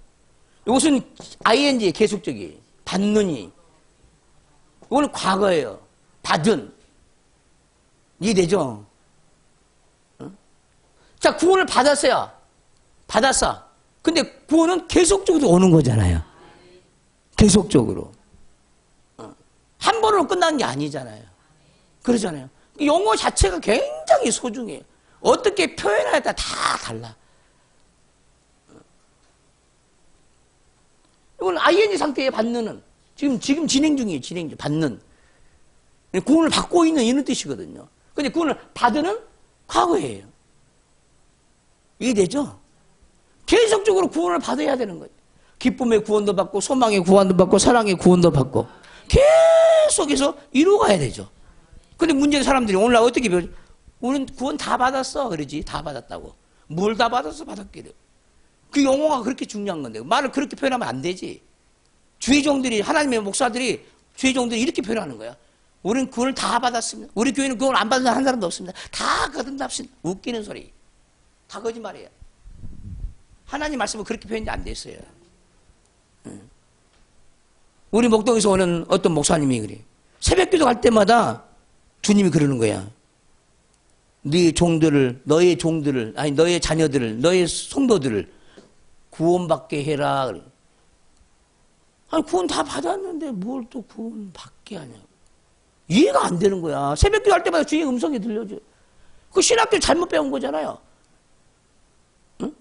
이것은 ing의 계속적이에요. 받는이. 이거는 과거예요. 받은. 이해되죠? 자, 구원을 받았어요. 받았어. 근데 구원은 계속적으로 오는 거잖아요. 계속적으로. 한 번으로 끝난 게 아니잖아요. 그러잖아요. 용어 자체가 굉장히 소중해요. 어떻게 표현하냐에 따라 다 달라. 이건 ing 상태의 받는은 지금 진행 중이에요. 진행 중. 받는. 구원을 받고 있는 이런 뜻이거든요. 근데 구원을 받으는 과거예요. 이해되죠? 계속적으로 구원을 받아야 되는 거예요. 기쁨의 구원도 받고 소망의 구원도 받고 사랑의 구원도 받고 계속해서 이루어가야 되죠. 근데 문제는 사람들이 오늘날 어떻게 배우죠? 우리는 구원 다 받았어. 그러지. 다 받았다고. 뭘 다 받았어? 받았기를. 그 용어가 그렇게 중요한 건데 말을 그렇게 표현하면 안 되지. 주의 종들이, 하나님의 목사들이, 주의 종들이 이렇게 표현하는 거야. 우리는 구원을 다 받았습니다. 우리 교회는 구원을 안 받은 한 사람도 없습니다. 다 거듭납니다. 웃기는 소리. 다 거짓말이에요. 하나님 말씀은 그렇게 표현이 안 됐어요. 우리 목동에서 오는 어떤 목사님이 그래. 새벽기도 갈 때마다 주님이 그러는 거야. 너의 자녀들을, 너의 성도들을 구원받게 해라. 아니, 구원 다 받았는데 뭘 또 구원받게 하냐고. 이해가 안 되는 거야. 새벽기도 할 때마다 주의 음성이 들려줘. 그 신학교 잘못 배운 거잖아요. 응?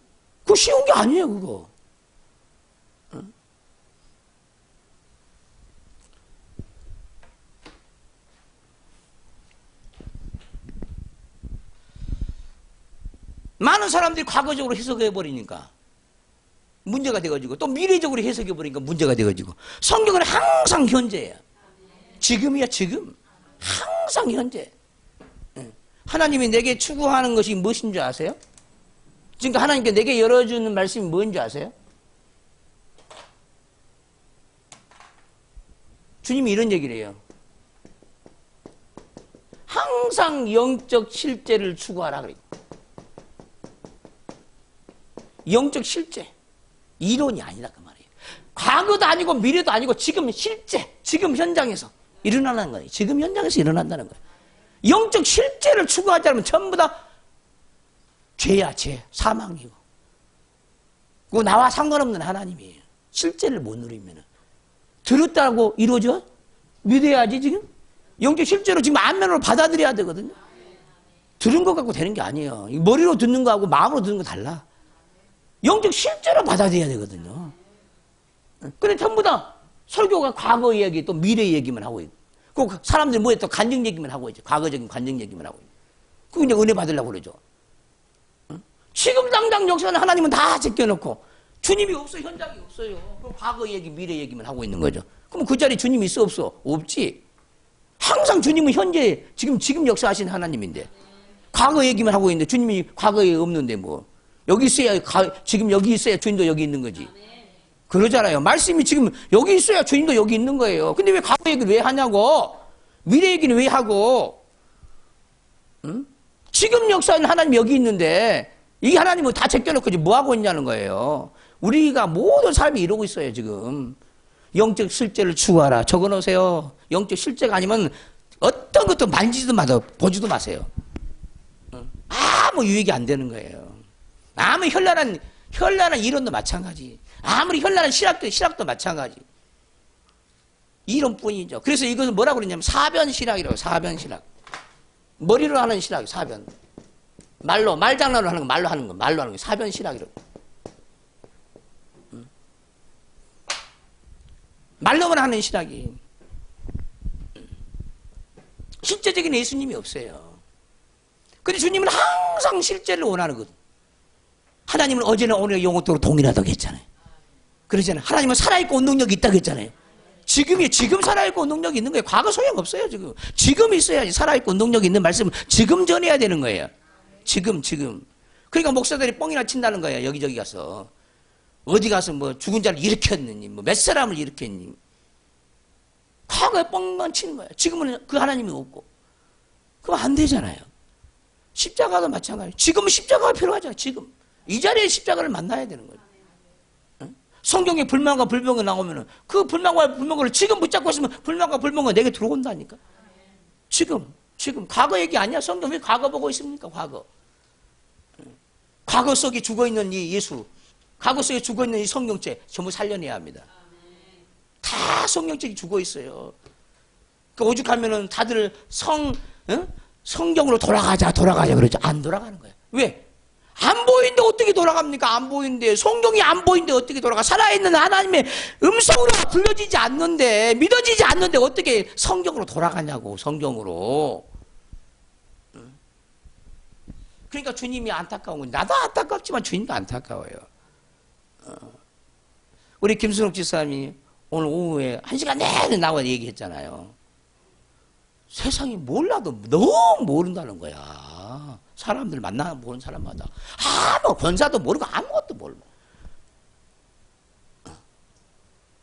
그거 쉬운 게 아니에요, 그거. 응? 많은 사람들이 과거적으로 해석해버리니까 문제가 되어지고 또 미래적으로 해석해버리니까 문제가 되어지고 성경은 항상 현재예요. 지금이야 지금. 항상 현재. 하나님이 내게 추구하는 것이 무엇인 줄 아세요? 지금 하나님께 내게 열어주는 말씀이 뭔지 아세요? 주님이 이런 얘기를 해요. 항상 영적 실제를 추구하라 그래요. 영적 실제. 이론이 아니다 그 말이에요. 과거도 아니고 미래도 아니고 지금 실제, 지금 현장에서 일어나는 거예요. 지금 현장에서 일어난다는 거예요. 영적 실제를 추구하지 않으면 전부 다 죄야, 죄. 사망이고. 그거 나와 상관없는 하나님이에요. 실제를 못 누리면. 들었다고 이루어져? 믿어야지 지금? 영적 실제로 지금 안면으로 받아들여야 되거든요. 들은 것 갖고 되는 게 아니에요. 머리로 듣는 거하고 마음으로 듣는 거 달라. 영적 실제로 받아들여야 되거든요. 근데 전부 다 설교가 과거 이야기 또 미래 얘기만 하고 있고, 그 사람들이 뭐에 또 간증 얘기만 하고 있죠. 과거적인 간증 얘기만 하고 있고. 그거 이제 은혜 받으려고 그러죠. 지금 당장 역사는 하나님은 다 제껴놓고 주님이 없어, 현장이 없어요. 그럼 과거 얘기, 미래 얘기만 하고 있는 거죠. 그럼 그 자리에 주님이 있어, 없어? 없지. 항상 주님은 현재 지금 역사하신 하나님인데 과거 얘기만 하고 있는데 주님이 과거에 없는데 뭐 여기 있어야 지금 여기 있어야 주님도 여기 있는 거지. 그러잖아요. 말씀이 지금 여기 있어야 주님도 여기 있는 거예요. 근데 왜 과거 얘기를 왜 하냐고. 미래 얘기는 왜 하고. 응? 지금 역사는 하나님 여기 있는데 이 하나님은 다 제껴놓고 지금 뭐 하고 있냐는 거예요. 우리가 모든 삶이 이러고 있어요 지금. 영적 실제를 추구하라. 적어놓으세요. 영적 실제가 아니면 어떤 것도 만지지도 마세요. 보지도 마세요. 아무 유익이 안 되는 거예요. 아무 현란한 이론도 마찬가지. 아무리 현란한 실학도 마찬가지. 이론뿐이죠. 그래서 이것은 뭐라고 그러냐면 사변실학이라고. 사변실학. 머리로 하는 실학. 사변. 말장난으로 하는 거. 말로 하는 거. 사변실학이라고. 말로만 하는 실학이. 실제적인 예수님이 없어요. 근데 주님은 항상 실제를 원하는 거든. 하나님은 어제나 오늘 영원토록 동일하다고 했잖아요. 그러잖아요. 하나님은 살아있고 운동력이 있다고 했잖아요. 지금 살아있고 운동력이 있는 거예요. 과거 소용없어요, 지금. 지금 있어야지. 살아있고 운동력이 있는 말씀을 지금 전해야 되는 거예요. 지금. 그러니까 목사들이 뻥이나 친다는 거예요. 여기저기 가서. 어디 가서 뭐 죽은 자를 일으켰느니, 뭐 몇 사람을 일으켰니. 과거에 뻥만 치는 거예요. 지금은 그 하나님이 없고. 그럼 안 되잖아요. 십자가도 마찬가지예요. 지금은 십자가가 필요하잖아요. 지금. 이 자리에 십자가를 만나야 되는 거예요. 성경에 불만과 불명이 나오면은 그 불만과 불명을 지금 붙잡고 있으면 불만과 불명이 내게 들어온다니까. 지금 과거 얘기 아니야. 성경 왜 과거 보고 있습니까? 과거 속에 죽어있는 이 예수, 과거 속에 죽어있는 이 성경책 전부 살려내야 합니다. 다 성경책이 죽어있어요. 그러니까 오죽하면은 다들 성경으로 돌아가자 그러죠. 안 돌아가는 거예요. 왜? 안 보이는데 어떻게 돌아갑니까? 안 보이는데. 성경이 안 보이는데 어떻게 돌아가? 살아있는 하나님의 음성으로 들려지지 않는데, 믿어지지 않는데 어떻게 성경으로 돌아가냐고. 성경으로. 그러니까 주님이 안타까운 거예요. 나도 안타깝지만 주님도 안타까워요. 우리 김순옥 집사님이 오늘 오후에 1시간 내내 나와 얘기했잖아요. 세상이 몰라도 너무 모른다는 거야. 사람들 모르는 사람마다. 권사도 모르고 아무것도 모르고.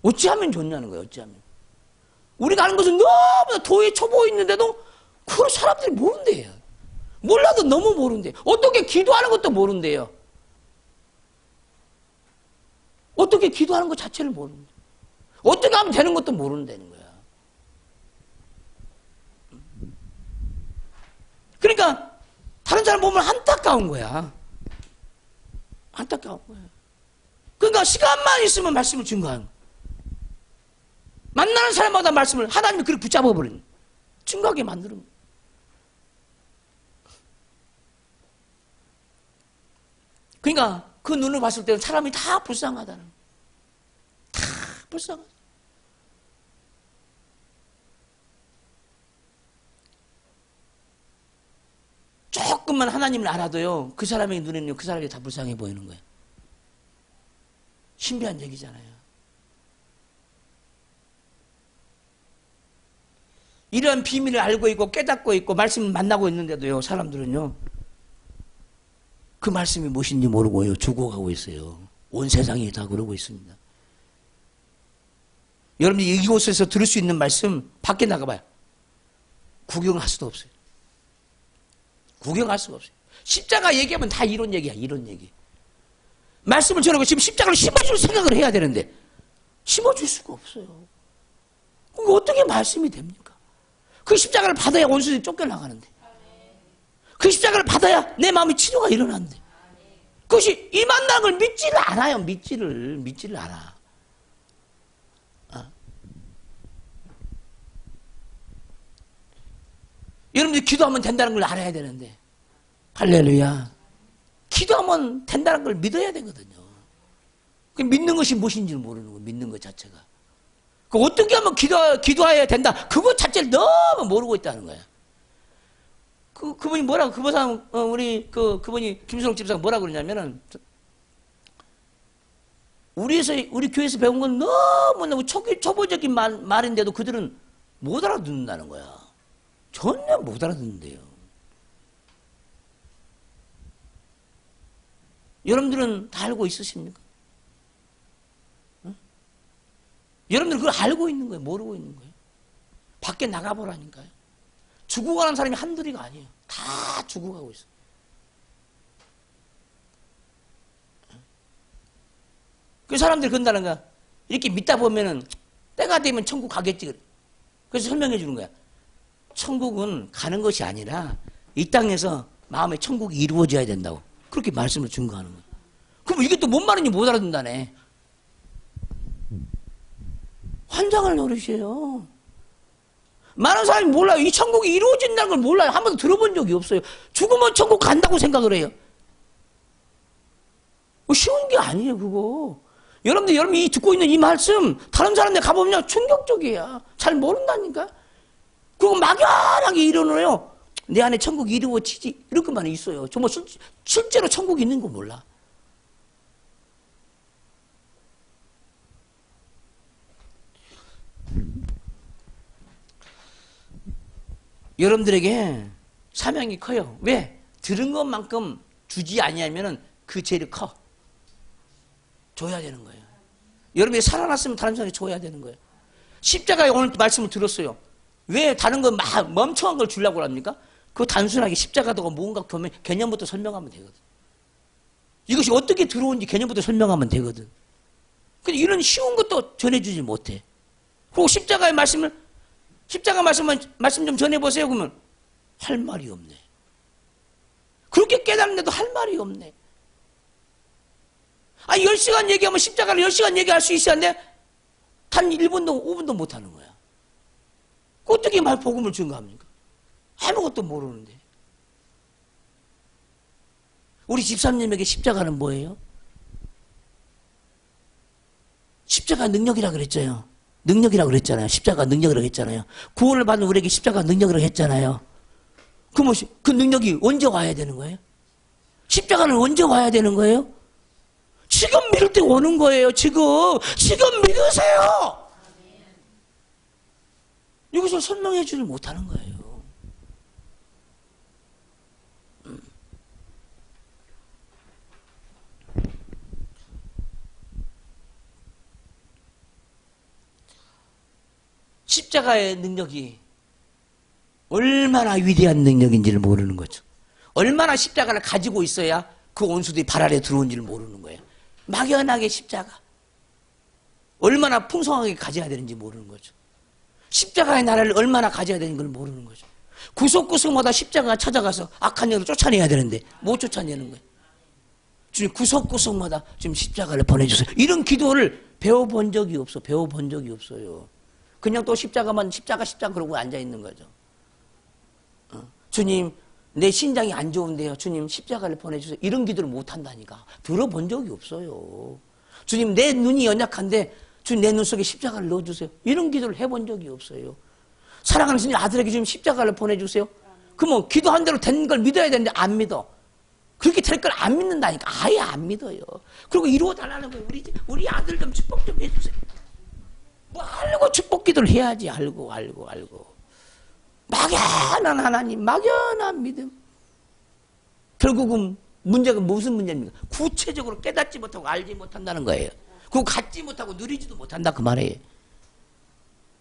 어찌하면 좋냐는 거예요. 어찌하면. 우리가 아는 것은 너무나 도에 초보 있는데도 그걸 사람들이 모른대요. 몰라도 너무 모른대요. 어떻게 기도하는 것도 모른대요. 어떻게 기도하는 것 자체를 모른대요. 어떻게 하면 되는 것도 모른다는 거야. 그러니까 다른 사람 보면 안타까운 거야. 안타까운 거야. 그러니까 시간만 있으면 말씀을 증거하는 거야. 만나는 사람마다 말씀을 하나님이 그렇게 붙잡아버리는, 증거하게 만드는 거야. 그러니까 그 눈을 봤을 때는 사람이 다 불쌍하다는 거야. 다 불쌍하다. 조금만 하나님을 알아도요, 그 사람의 눈에는 그 사람이 다 불쌍해 보이는 거예요. 신비한 얘기잖아요. 이런 비밀을 알고 있고 깨닫고 있고 말씀을 만나고 있는데도요, 사람들은요, 그 말씀이 무엇인지 모르고요, 죽어가고 있어요. 온 세상이 다 그러고 있습니다. 여러분이 이곳에서 들을 수 있는 말씀 밖에 나가봐요. 구경할 수도 없어요. 구경할 수가 없어요. 십자가 얘기하면 다 이런 얘기야. 이런 얘기. 말씀을 전하고 지금 십자가를 심어줄 생각을 해야 되는데 심어줄 수가 없어요. 그럼 어떻게 말씀이 됩니까? 그 십자가를 받아야 원수들이 쫓겨나가는데, 그 십자가를 받아야 내 마음의 치료가 일어나는데, 그것이 이 만나는 걸 믿지를 않아요. 믿지를 않아. 여러분들이 기도하면 된다는 걸 알아야 되는데, 할렐루야. 기도하면 된다는 걸 믿어야 되거든요. 그 믿는 것이 무엇인지를 모르는 거예요. 믿는 것 자체가. 그 어떻게 하면 기도해야 된다. 그것 자체를 너무 모르고 있다는 거야. 그분이 뭐라고, 그분이 김순옥 집사가 뭐라고 그러냐면은, 우리 교회에서 배운 건 너무너무 초보적인 말인데도 그들은 못 알아듣는다는 거야. 전혀 못 알아듣는데요. 여러분들은 다 알고 있으십니까? 응? 여러분들 그걸 알고 있는 거예요? 모르고 있는 거예요? 밖에 나가보라니까요. 죽어가는 사람이 한둘이가 아니에요. 다 죽어가고 있어요. 그 사람들이 그런다는 거야. 이렇게 믿다 보면은 때가 되면 천국 가겠지. 그래. 그래서 설명해 주는 거야. 천국은 가는 것이 아니라 이 땅에서 마음의 천국이 이루어져야 된다고. 그렇게 말씀을 증거하는 거야. 그럼 이게 또 뭔 말인지 못 알아듣는다네. 환장할 노릇이에요. 많은 사람이 몰라요. 이 천국이 이루어진다는 걸 몰라요. 한 번도 들어본 적이 없어요. 죽으면 천국 간다고 생각을 해요. 쉬운 게 아니에요, 그거. 여러분이 듣고 있는 이 말씀, 다른 사람들 가보면 충격적이야. 잘 모른다니까. 그거 막연하게 이론을요. 내 안에 천국이 이루어지지. 이렇게만 있어요. 정말 실제로 천국이 있는 거 몰라. 여러분들에게 사명이 커요. 왜? 들은 것만큼 주지 아니하면은 그 죄를 커. 줘야 되는 거예요. 여러분이 살아났으면 다른 사람에게 줘야 되는 거예요. 십자가에 오늘 말씀을 들었어요. 왜 다른 거 막 멈춰한 걸 주려고 합니까? 그거 단순하게 십자가가 뭔가 개념부터 설명하면 되거든. 이것이 어떻게 들어온지 개념부터 설명하면 되거든. 근데 이런 쉬운 것도 전해주지 못해. 그리고 십자가 말씀 좀 전해보세요. 그러면 할 말이 없네. 그렇게 깨닫는데도 할 말이 없네. 10시간 얘기하면 십자가를 10시간 얘기할 수 있어야 하는데 단 1분도 5분도 못하는 거야. 어떻게 복음을 증거합니까? 아무것도 모르는데. 우리 집사님에게 십자가는 뭐예요? 십자가 능력이라고 그랬잖아요. 능력이라고 그랬잖아요. 십자가 능력이라고 했잖아요. 구원을 받는 우리에게 십자가 능력이라고 했잖아요. 그럼 그 능력이 언제 와야 되는 거예요? 십자가는 언제 와야 되는 거예요? 지금 믿을 때 오는 거예요. 지금 믿으세요. 이것을 설명해 주지 못하는 거예요. 십자가의 능력이 얼마나 위대한 능력인지를 모르는 거죠. 얼마나 십자가를 가지고 있어야 그 원수들이 발 아래 들어온지를 모르는 거예요. 막연하게 십자가. 얼마나 풍성하게 가져야 되는지 모르는 거죠. 십자가의 나라를 얼마나 가져야 되는 걸 모르는 거죠. 구석구석마다 십자가가 찾아가서 악한 영을 쫓아내야 되는데 못 쫓아내는 거예요. 주님 구석구석마다 지금 십자가를 보내주세요. 이런 기도를 배워본 적이 없어요. 그냥 또 십자가 그러고 앉아있는 거죠. 주님 내 신장이 안 좋은데요. 주님 십자가를 보내주세요. 이런 기도를 못한다니까. 들어본 적이 없어요. 주님 내 눈이 연약한데 주님 내 눈 속에 십자가를 넣어주세요. 이런 기도를 해본 적이 없어요. 사랑하는 주님 아들에게 주님 십자가를 보내주세요. 그러면 기도한 대로 된 걸 믿어야 되는데 안 믿어. 그렇게 될 걸 안 믿는다니까. 아예 안 믿어요. 그리고 이루어달라는 거예요. 우리 아들 좀 축복 좀 해주세요. 뭐 알고 축복 기도를 해야지. 알고. 막연한 하나님, 막연한 믿음. 결국은 문제가 무슨 문제입니까? 구체적으로 깨닫지 못하고 알지 못한다는 거예요. 그거 갖지 못하고 누리지도 못한다 그 말이에요.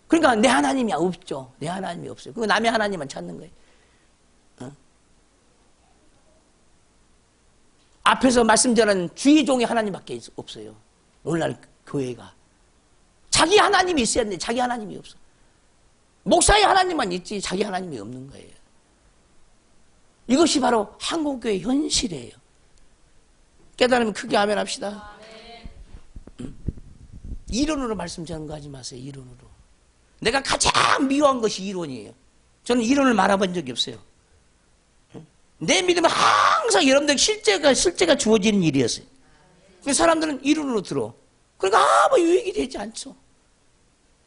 그러니까 내 하나님이 없죠. 내 하나님이 없어요. 그거 남의 하나님만 찾는 거예요. 앞에서 말씀드린 주의 종의 하나님밖에 없어요. 오늘날 교회가. 자기 하나님이 있어야 되는데 자기 하나님이 없어. 목사의 하나님만 있지 자기 하나님이 없는 거예요. 이것이 바로 한국교회의 현실이에요. 깨달으면 크게 아멘 합시다. 이론으로 말씀 전거하지 마세요. 이론으로. 내가 가장 미워한 것이 이론이에요. 저는 이론을 말해본 적이 없어요. 내 믿음은 항상 여러분들 실제가 주어지는 일이었어요. 그 사람들은 이론으로 들어. 그러니까 아무 유익이 되지 않죠.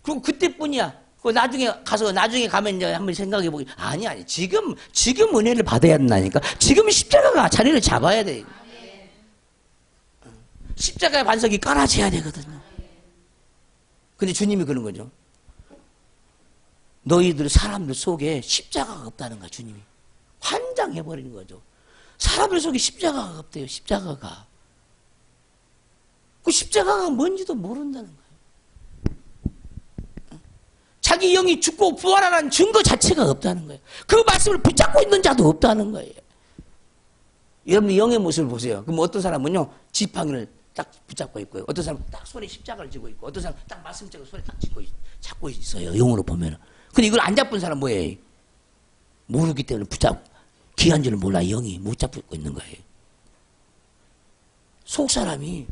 그리고 그때뿐이야. 나중에 가면 이제 한번 생각해 보기. 아니. 지금 은혜를 받아야 된다니까. 지금 십자가가 자리를 잡아야 돼. 십자가의 반석이 깔아져야 되거든요. 근데 주님이 그런 거죠. 너희들 사람들 속에 십자가가 없다는 거야. 주님이 환장해버리는 거죠. 사람들 속에 십자가가 없대요. 십자가가. 그 십자가가 뭔지도 모른다는 거예요. 자기 영이 죽고 부활하는 증거 자체가 없다는 거예요. 그 말씀을 붙잡고 있는 자도 없다는 거예요. 여러분이 영의 모습을 보세요. 그럼 어떤 사람은요, 지팡이를 딱 붙잡고 있고요. 어떤 사람은 딱 손에 십자가를 쥐고 있고, 어떤 사람은 딱 말씀책을 손에 딱 잡고 있어요. 영으로 보면은. 근데 이걸 안 잡은 사람은 뭐예요? 모르기 때문에 귀한 줄을 몰라. 영이 못 잡고 있는 거예요. 속 사람이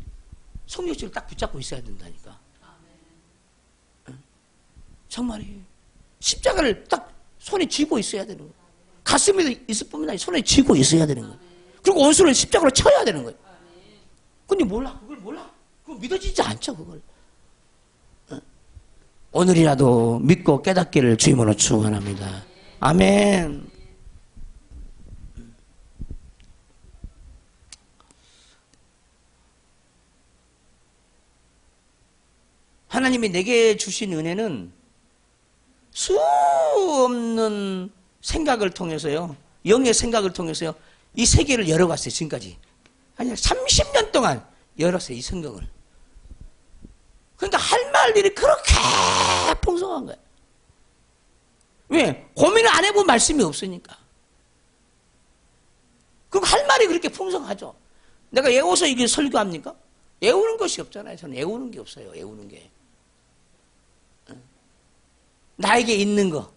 성령실을 딱 붙잡고 있어야 된다니까. 정말이에요. 십자가를 딱 손에 쥐고 있어야 되는 거예요. 가슴에 있을 뿐만 아니라 손에 쥐고 있어야 되는 거예요. 그리고 원수를 십자가로 쳐야 되는 거예요. 근데 몰라. 그걸 몰라. 그거 믿어지지 않죠. 그걸. 오늘이라도 믿고 깨닫기를 주임으로 축원합니다. 아멘. 하나님이 내게 주신 은혜는 수 없는 생각을 통해서요, 영의 생각을 통해서요, 이 세계를 열어갔어요. 지금까지 아니 30년 동안 열었어요. 이 성경을. 그러니까 할 말들이 그렇게 풍성한 거예요. 왜? 고민을 안 해본 말씀이 없으니까. 그리고 할 말이 그렇게 풍성하죠. 내가 외워서 이게 설교합니까? 외우는 것이 없잖아요. 저는 외우는 게 없어요. 외우는 게. 나에게 있는 거,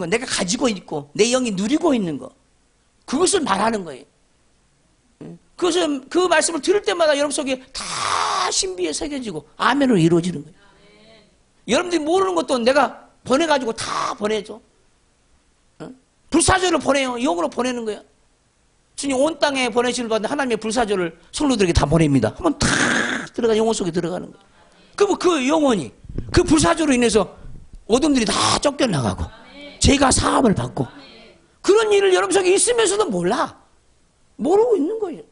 내가 가지고 있고 내 영이 누리고 있는 거, 그것을 말하는 거예요. 그것은 그 말씀을 들을 때마다 여러분 속에 다 신비에 새겨지고 아멘으로 이루어지는 거예요. 여러분들이 모르는 것도 내가 보내가지고 다 보내줘. 불사조를 보내요. 영으로 보내는 거야. 주님 온 땅에 보내심을 받는 하나님의 불사조를 성도들에게 다 보냅니다. 한번 탁 들어가 영혼 속에 들어가는 거예요. 그럼 그 영혼이 그 불사조로 인해서 어둠들이 다 쫓겨나가고 죄가 사함을 받고 그런 일을 여러분 속에 있으면서도 몰라. 모르고 있는 거예요.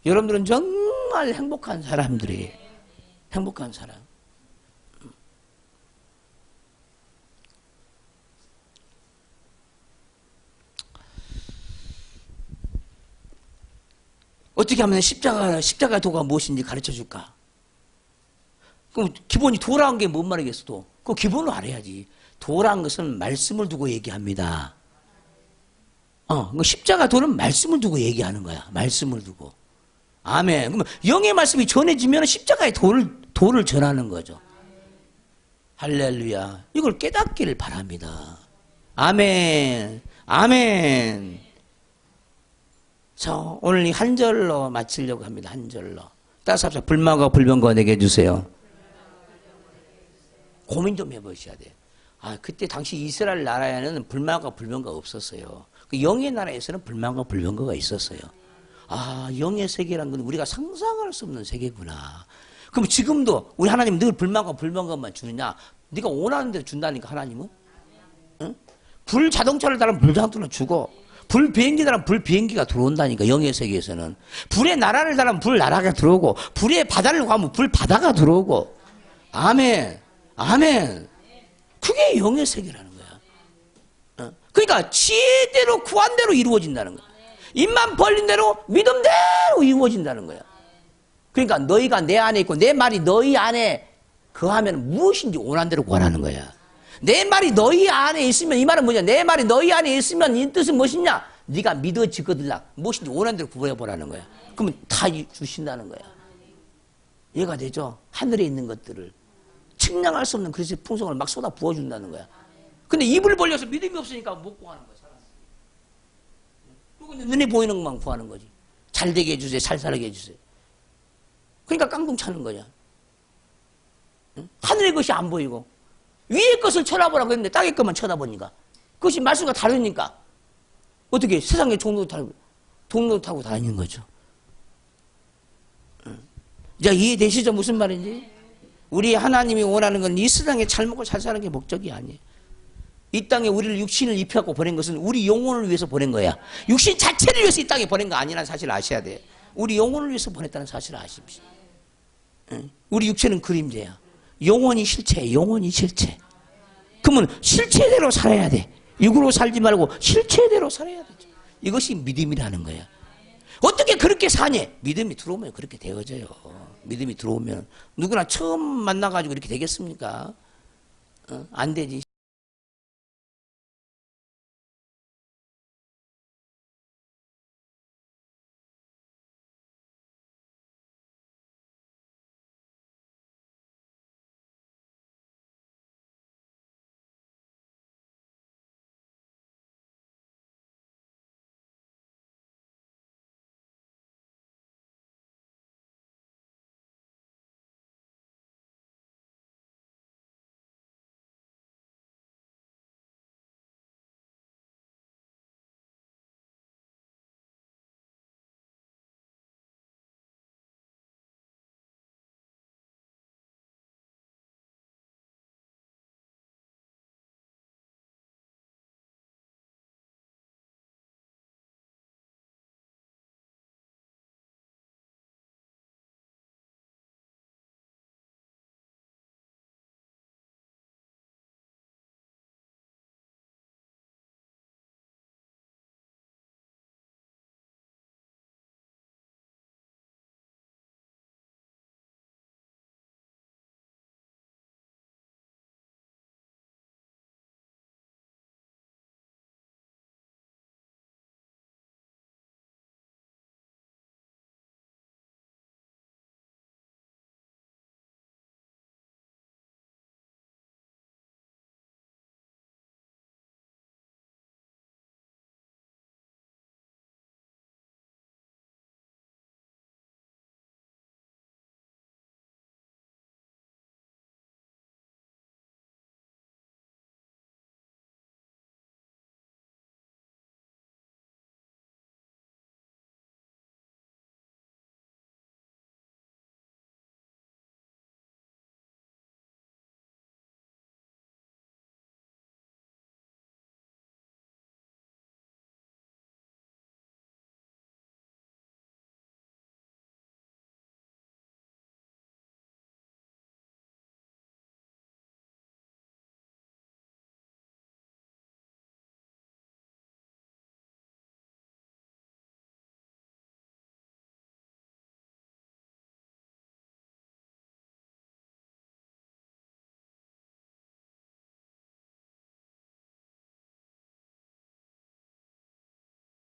여러분들은 정말 행복한 사람들이에요. 행복한 사람. 어떻게 하면 십자가 도가 무엇인지 가르쳐 줄까? 그럼 기본이 도라는 게 뭔 말이겠어, 도? 그 기본으로 알아야지. 도라는 것은 말씀을 두고 얘기합니다. 십자가 도는 말씀을 두고 얘기하는 거야. 말씀을 두고. 아멘. 그러면 영의 말씀이 전해지면 십자가의 도를 전하는 거죠. 할렐루야. 이걸 깨닫기를 바랍니다. 아멘. 아멘. 자, 오늘 이 한 절로 마치려고 합니다. 한 절로. 따라서 합시다. 불만과 불병거 내게 주세요. 고민 좀 해보셔야 돼요. 그때 당시 이스라엘 나라에는 불만과 불병거가 없었어요. 그 영의 나라에서는 불만과 불병거가 있었어요. 영의 세계란 건 우리가 상상할 수 없는 세계구나. 그럼 지금도 우리 하나님 늘 불만과 불병거만 주느냐? 네가 원하는 대로 준다니까 하나님은? 응? 불 자동차를 달으면 불 자동차를 주고 불 비행기 달으면 불 비행기가 들어온다니까. 영의 세계에서는. 불의 나라를 달으면 불 나라가 들어오고 불의 바다를 가면 불 바다가 들어오고. 아멘. 아멘. 그게 영의 세계라는 거야. 그러니까 지혜대로 구한 대로 이루어진다는 거야. 입만 벌린 대로 믿음대로 이루어진다는 거야. 그러니까 너희가 내 안에 있고 내 말이 너희 안에 거하면 무엇인지 원하는 대로 구하라는 거야. 내 말이 너희 안에 있으면, 이 말은 뭐냐? 내 말이 너희 안에 있으면 이 뜻은 무엇이냐? 네가 믿어지거들라. 무엇인지 원하는 대로 구해보라는 거야. 그러면 다 주신다는 거야. 이해가 되죠? 하늘에 있는 것들을 측량할 수 없는 그리스도의 풍성을 막 쏟아 부어준다는 거야. 근데 입을 벌려서 믿음이 없으니까 못 구하는 거야. 그리고 눈에 보이는 것만 구하는 거지. 잘 되게 해주세요. 잘 살게 해주세요. 그러니까 깡통 차는 거야. 응? 하늘의 것이 안 보이고 위의 것을 쳐다보라고 했는데 땅의 것만 쳐다보니까 그것이 말씀과 다르니까 어떻게 세상의 종로 타고 다니는 거죠. 이제 이해되시죠? 무슨 말인지? 우리 하나님이 원하는 건 이 세상에 잘 먹고 잘 사는 게 목적이 아니에요. 이 땅에 우리를 육신을 입혀갖고 보낸 것은 우리 영혼을 위해서 보낸 거야. 육신 자체를 위해서 이 땅에 보낸 거 아니라는 사실을 아셔야 돼. 우리 영혼을 위해서 보냈다는 사실을 아십시오. 우리 육체는 그림자야. 영혼이 실체, 영혼이 실체. 그러면 실체대로 살아야 돼. 육으로 살지 말고 실체대로 살아야 되죠. 이것이 믿음이라는 거야. 어떻게 그렇게 사냐? 믿음이 들어오면 그렇게 되어져요. 믿음이 들어오면 누구나 처음 만나가지고 이렇게 되겠습니까? 안 되지.